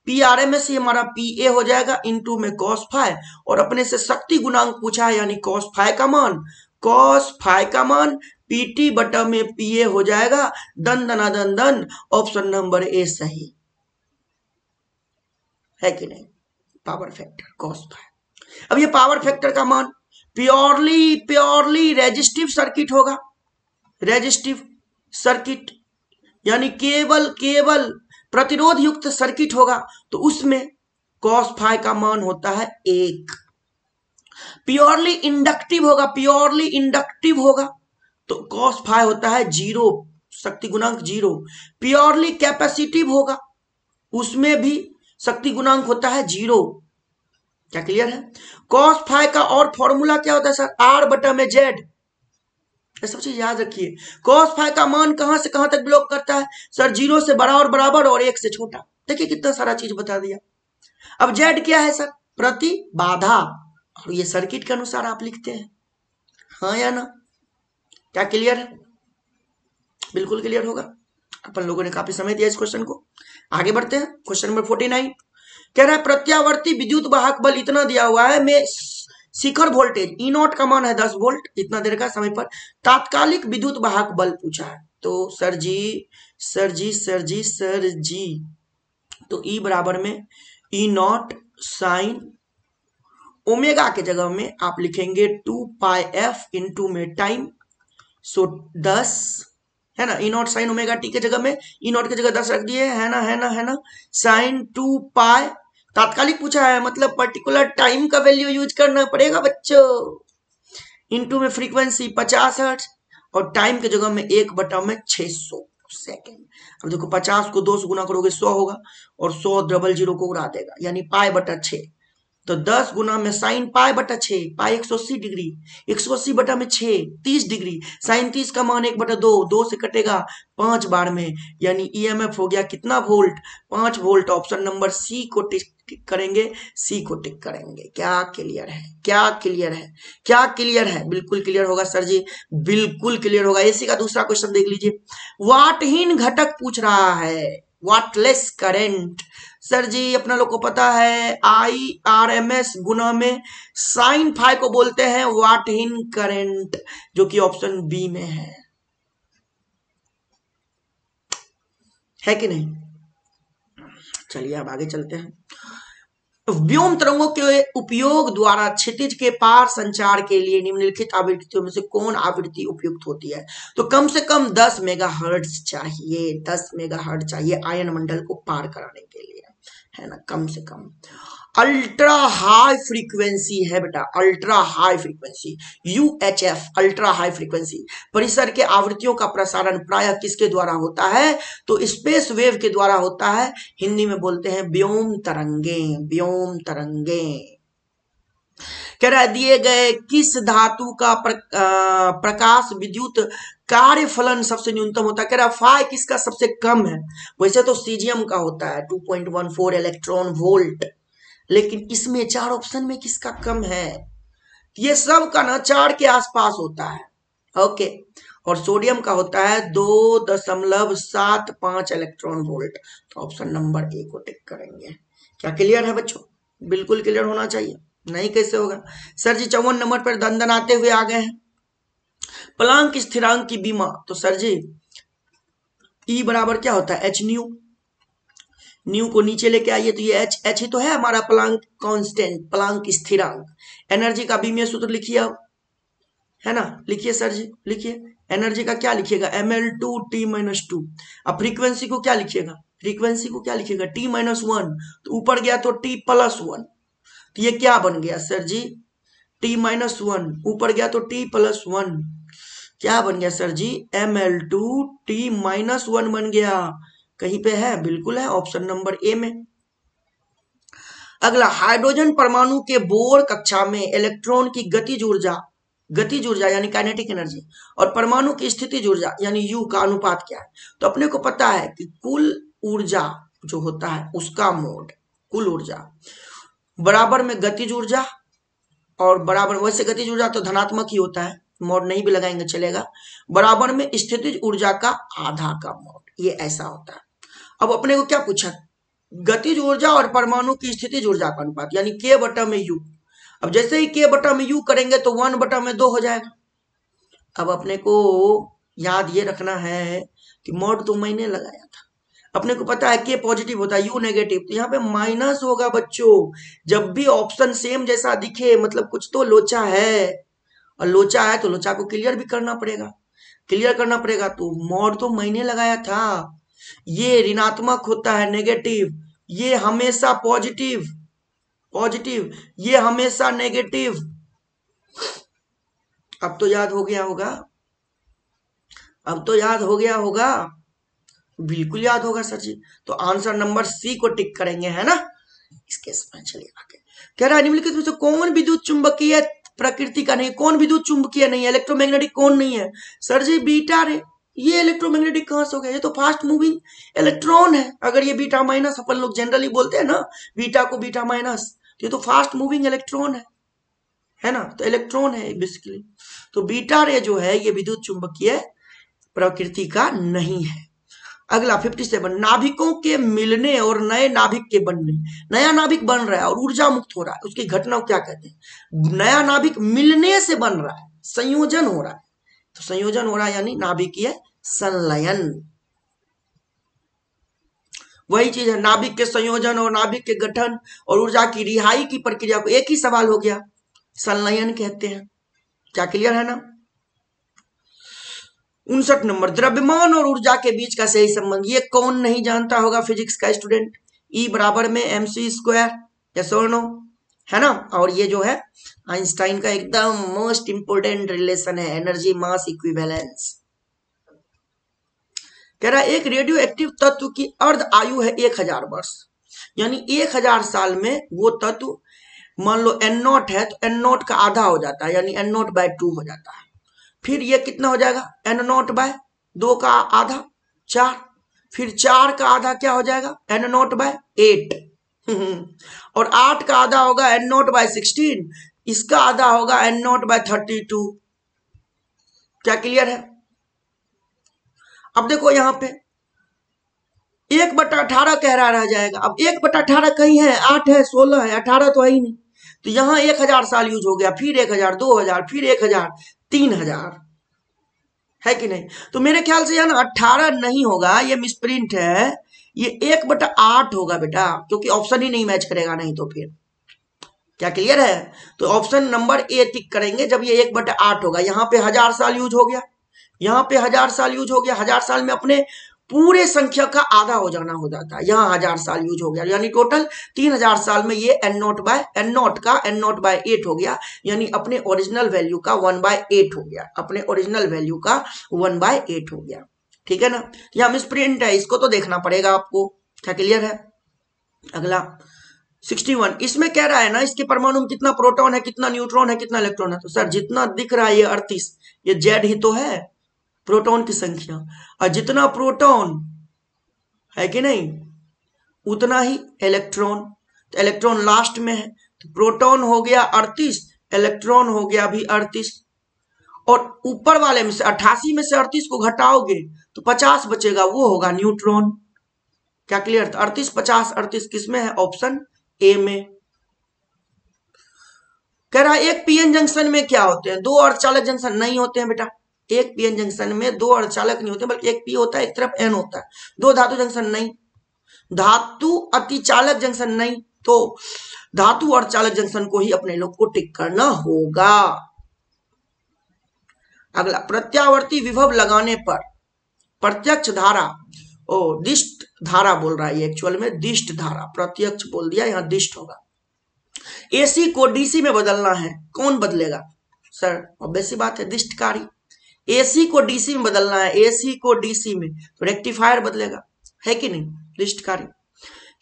पी आर एम एस ही हमारा पी ए हो जाएगा, इनटू में कॉस फाई, और अपने से शक्ति गुणांक पूछा है, यानी कॉस फाई का मान, कॉस फाई का मान पीटी बटा में पी ए हो जाएगा। दन दना दन दन, ऑप्शन नंबर ए सही है कि नहीं, पावर फैक्टर कॉस फाई। अब ये पावर फैक्टर का मान प्योरली रेजिस्टिव सर्किट होगा, रेजिस्टिव सर्किट यानी केवल प्रतिरोध युक्त सर्किट होगा, तो उसमें कॉस फाई का मान होता है 1। प्योरली इंडक्टिव होगा तो कॉस फाई होता है 0, शक्ति गुणांक 0। प्योरली कैपेसिटिव होगा, उसमें भी शक्ति गुणांक होता है 0। क्या क्लियर है। कॉस फाई का और फॉर्मूला क्या होता है सर, आर बटा में जेड। ये सब चीज याद रखिए। कॉस फाई का मान कहां से कहां तक बिलोंग करता है सर, 0 से बड़ा और बराबर, और 1 से छोटा। देखिए कितना सारा चीज बता दिया। अब जेड क्या है सर, प्रति बाधा, और ये सर्किट के अनुसार आप लिखते हैं, हाँ या ना। क्या क्लियर है, बिल्कुल क्लियर होगा। अपन लोगों ने काफी समय दिया इस क्वेश्चन को। आगे बढ़ते हैं, क्वेश्चन नंबर 49 कह रहा है प्रत्यावर्ती विद्युत वाहक बल इतना दिया हुआ है, मैं शिखर वोल्टेज ई नॉट का मान है 10 वोल्ट इतना देर का समय पर। तात्कालिक विद्युत वाहक बल पूछा है, तो सर जी तो ई बराबर में ई नॉट साइन ओमेगा के जगह में आप लिखेंगे 2πf इंटू में टाइम, सो 10 है ना। ई नॉट साइन ओमेगा टी के जगह में ई नॉट की जगह 10 रख दिए, है ना। साइन 2π तात्कालिक पूछा है, मतलब पर्टिकुलर टाइम का वैल्यू यूज करना पड़ेगा बच्चों। इंटू में फ्रीक्वेंसी 50 हर्ट्ज और टाइम के जगह में 1/600 सेकेंड। अब देखो 50 को 2 से गुना करोगे 100 होगा और 100 डबल जीरो को उड़ा देगा, यानी π/6। तो 10 गुना में साइन π/6, पाई 180 डिग्री, 180 बटा में 6 30 डिग्री, साइन 30 का मान 1/2, 2 से कटेगा 5 बार में, यानी ईएमएफ हो गया कितना volt, 5 volt. Option number C को टिक करेंगे, सी को टिक करेंगे। क्या क्लियर है, क्या क्लियर है, क्या क्लियर है? बिल्कुल क्लियर होगा सर जी, बिल्कुल क्लियर होगा। इसी का दूसरा क्वेश्चन देख लीजिए, वाटहीन घटक पूछ रहा है, वाटलेस करंट। सर जी अपना लोग को पता है IRMS गुना में साइन फाई को बोलते हैं वाटहीन करंट, जो कि ऑप्शन बी में है कि नहीं? चलिए अब आगे चलते हैं। व्योम तरंगों के उपयोग द्वारा क्षितिज के पार संचार के लिए निम्नलिखित आवृत्तियों में से कौन आवृत्ति उपयुक्त होती है? तो कम से कम 10 मेगाहर्ट्ज चाहिए, 10 मेगाहर्ट्ज चाहिए आयन मंडल को पार कराने के लिए, है ना, कम से कम। अल्ट्रा हाई फ्रीक्वेंसी है बेटा, ultra high frequency UHF, ultra high frequency परिसर के आवृत्तियों का प्रसारण प्रायः किसके द्वारा होता है? तो स्पेस वेव के द्वारा होता है, हिंदी में बोलते हैं व्योम तरंगे, व्योम तरंगे। कह रहा है दिए गए किस धातु का प्रकाश विद्युत कार्य फलन सबसे न्यूनतम होता है? कह रहा फाई किसका सबसे कम है? वैसे तो सीजियम का होता है 2.14 इलेक्ट्रॉन वोल्ट, लेकिन इसमें 4 ऑप्शन में किसका कम है? ये सब का ना 4 के आसपास होता है, ओके। और सोडियम का होता है 2.75 इलेक्ट्रॉन वोल्ट, तो ऑप्शन नंबर ए को टिक करेंगे। क्या क्लियर है बच्चों? बिल्कुल क्लियर होना चाहिए, नहीं कैसे होगा? सर जी 54 नंबर पर दंदनाते हुए आ गए हैं, प्लांक स्थिरांक की बीमा। तो सर जी ई बराबर क्या होता है? एच न्यू, न्यू को नीचे लेके आइए तो ये एच ही तो है हमारा प्लांक कांस्टेंट, प्लांक स्थिरांक। एनर्जी का बीमीय सूत्र लिखिए अब, है ना, लिखिए सर जी, लिखिए। एनर्जी का क्या लिखिएगा? ml2t-2। अब फ्रीक्वेंसी को क्या लिखिएगा? फ्रीक्वेंसी को क्या लिखिएगा? t-1, तो ऊपर गया तो t+1, तो ये क्या बन गया सर जी? t-1, ऊपर गया तो t+1, क्या बन गया सर जी? ml2t-1 बन गया। कहीं पे है? बिल्कुल है, ऑप्शन नंबर ए में। अगला, हाइड्रोजन परमाणु के बोर कक्षा में इलेक्ट्रॉन की गतिज ऊर्जा यानी काइनेटिक एनर्जी और परमाणु की स्थितिज ऊर्जा यानी यू का अनुपात क्या है? तो अपने को पता है कि कुल ऊर्जा जो होता है उसका मोड, कुल ऊर्जा बराबर में गतिज ऊर्जा, और बराबर, वैसे गतिज ऊर्जा तो धनात्मक ही होता है, मोड नहीं भी लगाएंगे चलेगा, बराबर में स्थितिज ऊर्जा का आधा का मोड, ये ऐसा होता है। अब अपने को क्या पूछा? गतिज ऊर्जा और परमाणु की स्थितिज ऊर्जा का अनुपात, यानी k/u। अब जैसे ही k/u करेंगे तो 1/2 हो जाएगा। अब अपने को याद ये रखना है कि मोड तो मैंने लगाया था, अपने को पता है k पॉजिटिव होता है, u नेगेटिव, तो यहाँ पे माइनस होगा बच्चों। जब भी ऑप्शन सेम जैसा दिखे मतलब कुछ तो लोचा है, और लोचा है तो लोचा को क्लियर भी करना पड़ेगा, क्लियर करना पड़ेगा। तो मोड तो मैंने लगाया था, ये ऋणात्मक होता है नेगेटिव, ये हमेशा पॉजिटिव, ये हमेशा नेगेटिव। अब तो याद हो गया होगा, अब तो याद हो गया होगा, बिल्कुल याद होगा सर जी। तो आंसर नंबर सी को टिक करेंगे, है ना। इसके समय चलिए आगे, कह रहा है निम्नलिखित में से कौन विद्युत चुंबकीय प्रकृति का नहीं? कौन विद्युत चुंबकीय नहीं है, इलेक्ट्रोमैग्नेटिक कौन नहीं है? सर जी बीटा रे, ये इलेक्ट्रोमैग्नेटिक कहां से हो गया? ये तो फास्ट मूविंग इलेक्ट्रॉन है। अगर ये बीटा माइनस अपन लोग जनरली बोलते हैं ना, बीटा को बीटा माइनस, तो ये तो फास्ट मूविंग इलेक्ट्रॉन है ना, तो इलेक्ट्रॉन है बेसिकली। तो बीटा रे जो है ये विद्युत चुंबकीय प्रकृति का नहीं है। अगला 57, नाभिकों के मिलने और नए नाभिक के बनने। नया नाभिक बन रहा है और ऊर्जा मुक्त हो रहा है, उसकी घटना को क्या कहते हैं? नया नाभिक मिलने से बन रहा है, संयोजन हो रहा है। तो संयोजन हो रहा है यानी नाभिकीय संलयन। वही चीज है, नाभिक के संयोजन और नाभिक के गठन और ऊर्जा की रिहाई की प्रक्रिया को एक ही सवाल हो गया, संलयन कहते हैं। क्या क्लियर है ना? 59 नंबर, द्रव्यमान और ऊर्जा के बीच का सही संबंध। ये कौन नहीं जानता होगा फिजिक्स का स्टूडेंट? E बराबर में mc², यस और नो, है ना? और ये जो है आइंस्टाइन का एकदम मोस्ट इंपोर्टेंट रिलेशन है, एनर्जी मास इक्विवेलेंस। कह रहा है एक रेडियो एक्टिव तत्व की अर्ध आयु है 1000 वर्ष, यानी 1000 साल में वो तत्व, मान लो n0 है तो n0 का आधा हो जाता है, यानी n0/2 हो जाता है। फिर ये कितना हो जाएगा? n0/2 का आधा 4, फिर 4 का आधा क्या हो जाएगा? n0/8 और 8 का आधा होगा n0/16, इसका आधा होगा n0/32। क्या क्लियर है? अब देखो यहां पे 1/18 कह रहा रह जाएगा। अब 1/18 कहीं है? 8 है, 16 है, 18 तो है ही नहीं। तो यहां 1000 साल यूज हो गया, फिर 1000, 2000, फिर 1000, 3000, है कि नहीं? तो मेरे ख्याल से ना 18 नहीं होगा, ये मिसप्रिंट है, ये 1/8 होगा बेटा, क्योंकि ऑप्शन ही नहीं मैच करेगा नहीं तो फिर। क्या क्लियर है? तो ऑप्शन नंबर ए टिक करेंगे जब ये 1/8 होगा। यहाँ पे 1000 साल यूज हो गया, यहाँ पे 1000 साल यूज हो गया। 1000 साल में अपने पूरे संख्या का आधा हो जाना हो जाता है, यहाँ 1000 साल यूज हो गया, यानी टोटल 3000 साल में ये n0/8 हो गया, यानी अपने ओरिजिनल वैल्यू का 1/8 हो गया, अपने ओरिजिनल वैल्यू का 1/8 हो गया। ठीक है ना? यहाँ मिसप्रिंट है, इसको तो देखना पड़ेगा आपको। क्या क्लियर है? अगला 61, इसमें कह रहा है ना इसके परमाणु में कितना प्रोटॉन है, कितना न्यूट्रॉन है, कितना इलेक्ट्रॉन है। तो सर जितना दिख रहा है ये 38, ये जेड ही तो है प्रोटॉन की संख्या, और जितना प्रोटॉन है कि नहीं उतना ही इलेक्ट्रॉन। तो इलेक्ट्रॉन लास्ट में है, तो प्रोटॉन हो गया 38, इलेक्ट्रॉन हो गया भी 38, और ऊपर वाले में से 88 में से 38 को घटाओगे तो 50 बचेगा, वो होगा न्यूट्रॉन। क्या क्लियर? तो 38, 50, 38 किसमें है? ऑप्शन ए में। कह रहा है एक पीएन जंक्शन में क्या होते हैं? 2 अर्धचालक जंक्शन नहीं होते हैं बेटा। एक पीएन जंक्शन में 2 अर्धचालक नहीं होते, बल्कि एक पी होता है, एक तरफ एन होता है। 2 धातु जंक्शन नहीं, धातु अतिचालक जंक्शन नहीं, तो धातु अर्धचालक जंक्शन को ही अपने लोग को टिक करना होगा। अगला, प्रत्यावर्ती विभव लगाने पर प्रत्यक्ष धारा, दिष्ट धारा बोल रहा है ये, एक्चुअल में दिष्ट धारा, प्रत्यक्ष बोल दिया, यहाँ दिष्ट होगा। एसी को डीसी में बदलना है, कौन बदलेगा? सर ऑब्वियस सी बात है, दिष्टकारी। एसी को डीसी में बदलना है, एसी को डीसी में, तो रेक्टिफायर बदलेगा, है कि नहीं? दिष्टकारी।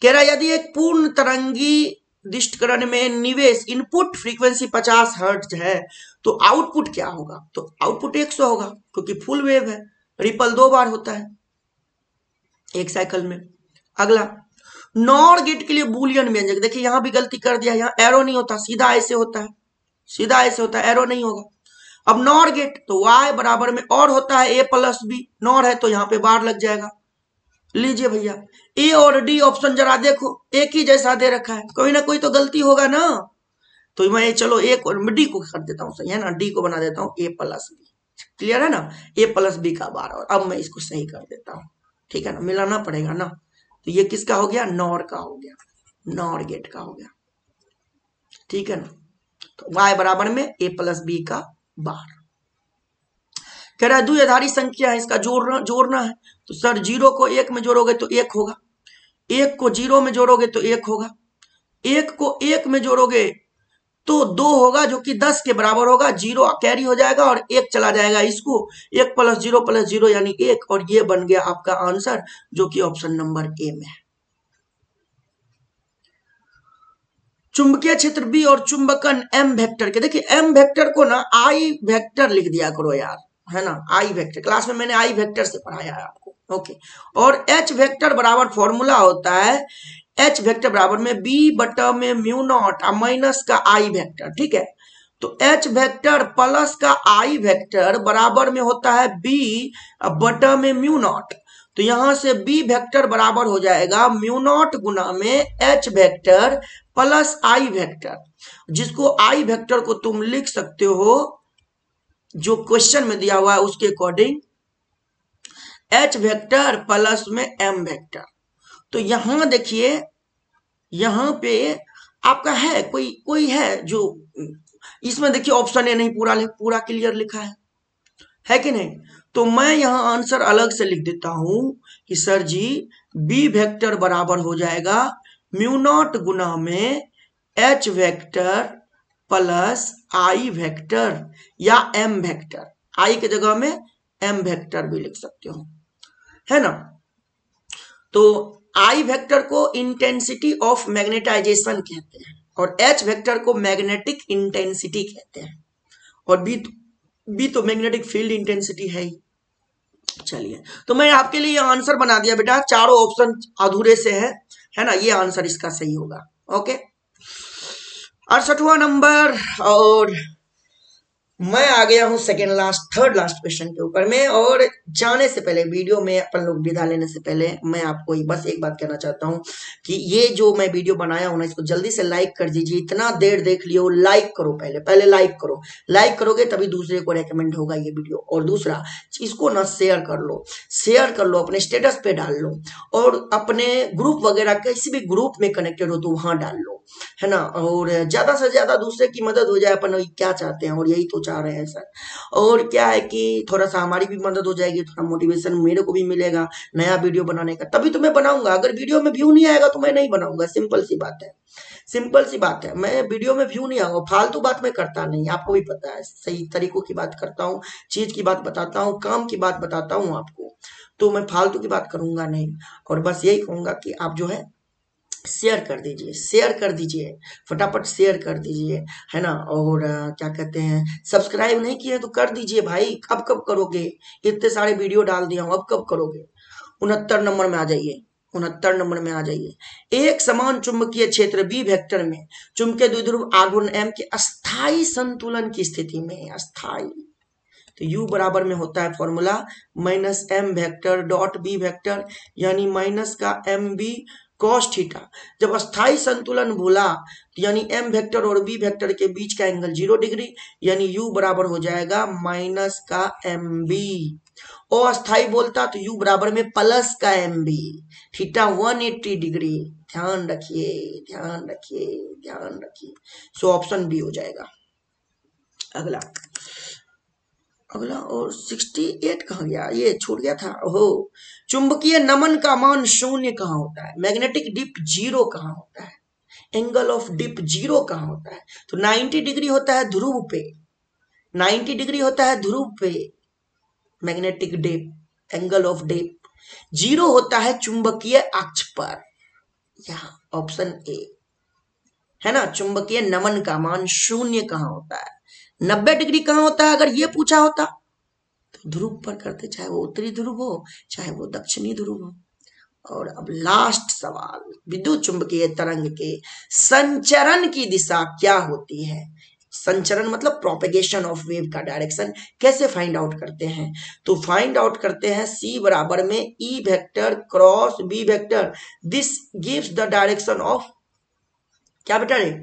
कह रहा यदि एक पूर्ण तरंगी दिष्टकरण में निवेश इनपुट फ्रीक्वेंसी 50 हर्ट्ज है तो आउटपुट क्या होगा? तो आउटपुट 100 होगा, क्योंकि फुल वेव है, रिपल 2 बार होता है एक साइकिल में। अगला, नॉर गेट के लिए बूलियन व्यंजक, देखिए यहां भी गलती कर दिया, यहाँ एरो नहीं होता, सीधा ऐसे होता है, सीधा ऐसे होता है, एरो नहीं होगा। अब नॉर गेट तो y बराबर में और होता है a+b, नॉर है तो यहाँ पे बार लग जाएगा। लीजिए भैया, ए और डी ऑप्शन जरा देखो, एक ही जैसा दे रखा है, कोई ना कोई तो गलती होगा ना। तो मैं चलो एक और डी को कर देता हूँ सही, है ना, डी को बना देता हूँ a+b, क्लियर है ना, a+b का बार, और अब मैं इसको सही कर देता हूँ, ठीक है ना, मिलाना पड़ेगा ना। तो ये किसका हो गया? नॉर का हो गया, नॉर गेट का हो गया, ठीक है ना। तो y बराबर में a+b का बार। कह रहा है द्विआधारी संख्या है, इसका जोड़ना है, तो सर 0 को 1 में जोड़ोगे तो 1 होगा, 1 को 0 में जोड़ोगे तो 1 होगा, 1 को 1 में जोड़ोगे तो 2 होगा, जो कि 10 के बराबर होगा, 0 कैरी हो जाएगा और 1 चला जाएगा, इसको 1 + 0 यानी 1, और ये बन गया आपका आंसर, जो कि ऑप्शन नंबर ए में है। चुंबकीय क्षेत्र बी और चुंबकन एम वेक्टर के, देखिए एम वेक्टर को ना आई वेक्टर लिख दिया करो यार, है ना, आई वेक्टर, क्लास में मैंने आई वेक्टर से पढ़ाया है आपको, ओके। और एच वेक्टर बराबर फॉर्मूला होता है, एच वेक्टर बराबर में b/μ0 माइनस का आई वेक्टर, ठीक है। तो एच वेक्टर प्लस का आई वेक्टर बराबर में होता है b/μ0। तो यहां से बी वेक्टर बराबर हो जाएगा म्यू नॉट गुना में एच वेक्टर प्लस आई वेक्टर, जिसको आई वेक्टर को तुम लिख सकते हो जो क्वेश्चन में दिया हुआ है उसके अकॉर्डिंग एच वेक्टर प्लस में एम वेक्टर। तो यहां देखिए, यहां पे आपका है कोई है जो इसमें देखिए ऑप्शन ए नहीं पूरा क्लियर लिखा है कि नहीं? तो मैं यहां आंसर अलग से लिख देता हूं कि सर जी बी वेक्टर बराबर हो जाएगा म्यू नॉट गुना में एच वेक्टर प्लस आई वेक्टर या एम वेक्टर, आई के जगह में एम वेक्टर भी लिख सकते हो, है ना? तो आई वेक्टर को इंटेंसिटी ऑफ मैग्नेटाइजेशन कहते हैं और एच वेक्टर को मैग्नेटिक इंटेंसिटी कहते हैं और बी तो मैग्नेटिक फील्ड इंटेंसिटी है ही। चलिए, तो मैं आपके लिए आंसर बना दिया बेटा, चारों ऑप्शन अधूरे से है ना? ये आंसर इसका सही होगा। ओके, 68वां नंबर, और मैं आ गया हूं थर्ड लास्ट क्वेश्चन के ऊपर में। और जाने से पहले, वीडियो में अपन लोग विदा लेने से पहले, मैं आपको बस एक बात कहना चाहता हूं कि ये जो मैं वीडियो बनाया हूं ना, इसको जल्दी से लाइक कर दीजिए। इतना देर देख लियो, लाइक करो, पहले लाइक करो। लाइक करोगे तभी दूसरे को रेकमेंड होगा ये वीडियो। और दूसरा, इसको ना शेयर कर लो, अपने स्टेटस पे डाल लो, और अपने ग्रुप वगैरह किसी भी ग्रुप में कनेक्टेड हो तो वहां डाल लो, है ना? और ज्यादा से ज्यादा दूसरे की मदद हो जाए, अपन क्या चाहते हैं और यही तो चाह रहे हैं सर। और क्या है कि थोड़ा सा हमारी भी मदद हो जाएगी, थोड़ा मोटिवेशन मेरे को भी मिलेगा नया वीडियो बनाने का, तभी तो मैं बनाऊंगा। अगर वीडियो में व्यू नहीं आएगा तो मैं नहीं बनाऊंगा, सिंपल सी बात है। मैं वीडियो में व्यू नहीं आऊंगा, फालतू बात मैं करता नहीं, आपको भी पता है। सही तरीकों की बात करता हूँ, चीज की बात बताता हूँ, काम की बात बताता हूँ आपको, तो मैं फालतू की बात करूंगा नहीं। और बस यही कहूंगा कि आप जो है शेयर कर दीजिए, फटाफट शेयर कर दीजिए, है ना? और क्या कहते हैं, सब्सक्राइब नहीं किए तो कर दीजिए भाई। कब करोगे? इतने सारे वीडियो डाल दिया हूं, अब कब करोगे? 69 नंबर में आ जाइए। एक समान चुंबकीय क्षेत्र बी वेक्टर में चुंबकीय द्विध्रुव आघूर्ण एम के अस्थाई संतुलन की स्थिति में, अस्थाई, तो U बराबर में होता है formula minus M vector dot B vector, यानी माइनस का एम बी कॉस थीटा। जब अस्थाई संतुलन बोला तो यानी एम वेक्टर और बी वेक्टर के बीच का एंगल 0 डिग्री, यानी U बराबर हो जाएगा माइनस का एम बी। और अस्थाई बोलता तो U बराबर में प्लस का एम बी, थीटा 180 डिग्री। ध्यान रखिए। सो ऑप्शन बी हो जाएगा। अगला और 68 कहाँ गया? ये छूट गया था। ओहो, चुंबकीय नमन का मान 0 कहाँ होता है? मैग्नेटिक डिप 0 कहाँ होता है? एंगल ऑफ डिप 0 कहाँ होता है? तो 90 डिग्री होता है ध्रुव पे, 90 डिग्री होता है ध्रुव पे magnetic dip, angle of dip 0 होता है चुंबकीय अक्ष पर। यहाँ ऑप्शन ए है ना। चुंबकीय नमन का मान 0 कहाँ होता है? 90 डिग्री कहाँ होता है? अगर ये पूछा होता तो ध्रुव पर करते, चाहे वो उत्तरी ध्रुव हो चाहे वो दक्षिणी ध्रुव हो। और अब लास्ट सवाल, विद्युत चुंबकीय तरंग के संचरण की दिशा क्या होती है? संचरण मतलब प्रोपेगेशन ऑफ वेव का डायरेक्शन कैसे फाइंड आउट करते हैं? तो फाइंड आउट करते हैं C बराबर में E vector cross B vector, this gives the direction of, क्या बेटा रे?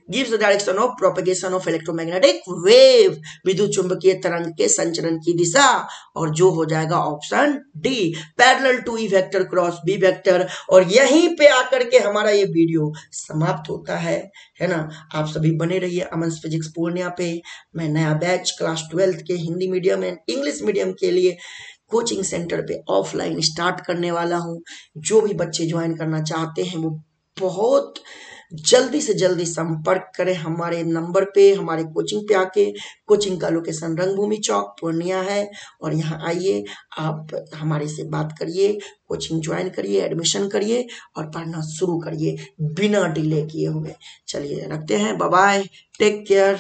Gives the direction of propagation of electromagnetic wave, विद्युत चुंबकीय तरंग के संचरण की दिशा, और जो हो जाएगा option D, parallel to E vector cross B vector. और यहीं पे आकर के हमारा ये वीडियो समाप्त होता है ना। आप सभी बने रहिए अमन फिजिक्स पूर्णिया पे। मैं नया बैच क्लास 12 के Hindi medium and English medium के लिए कोचिंग सेंटर पे ऑफलाइन स्टार्ट करने वाला हूं। जो भी बच्चे ज्वाइन करना चाहते हैं वो बहुत जल्दी से जल्दी संपर्क करें हमारे नंबर पे, हमारे कोचिंग पे आके। कोचिंग का लोकेशन रंगभूमि चौक पूर्णिया है, और यहाँ आइए, आप हमारे से बात करिए, कोचिंग ज्वाइन करिए, एडमिशन करिए और पढ़ना शुरू करिए बिना डिले किए हुए। चलिए रखते हैं, बाय बाय, टेक केयर।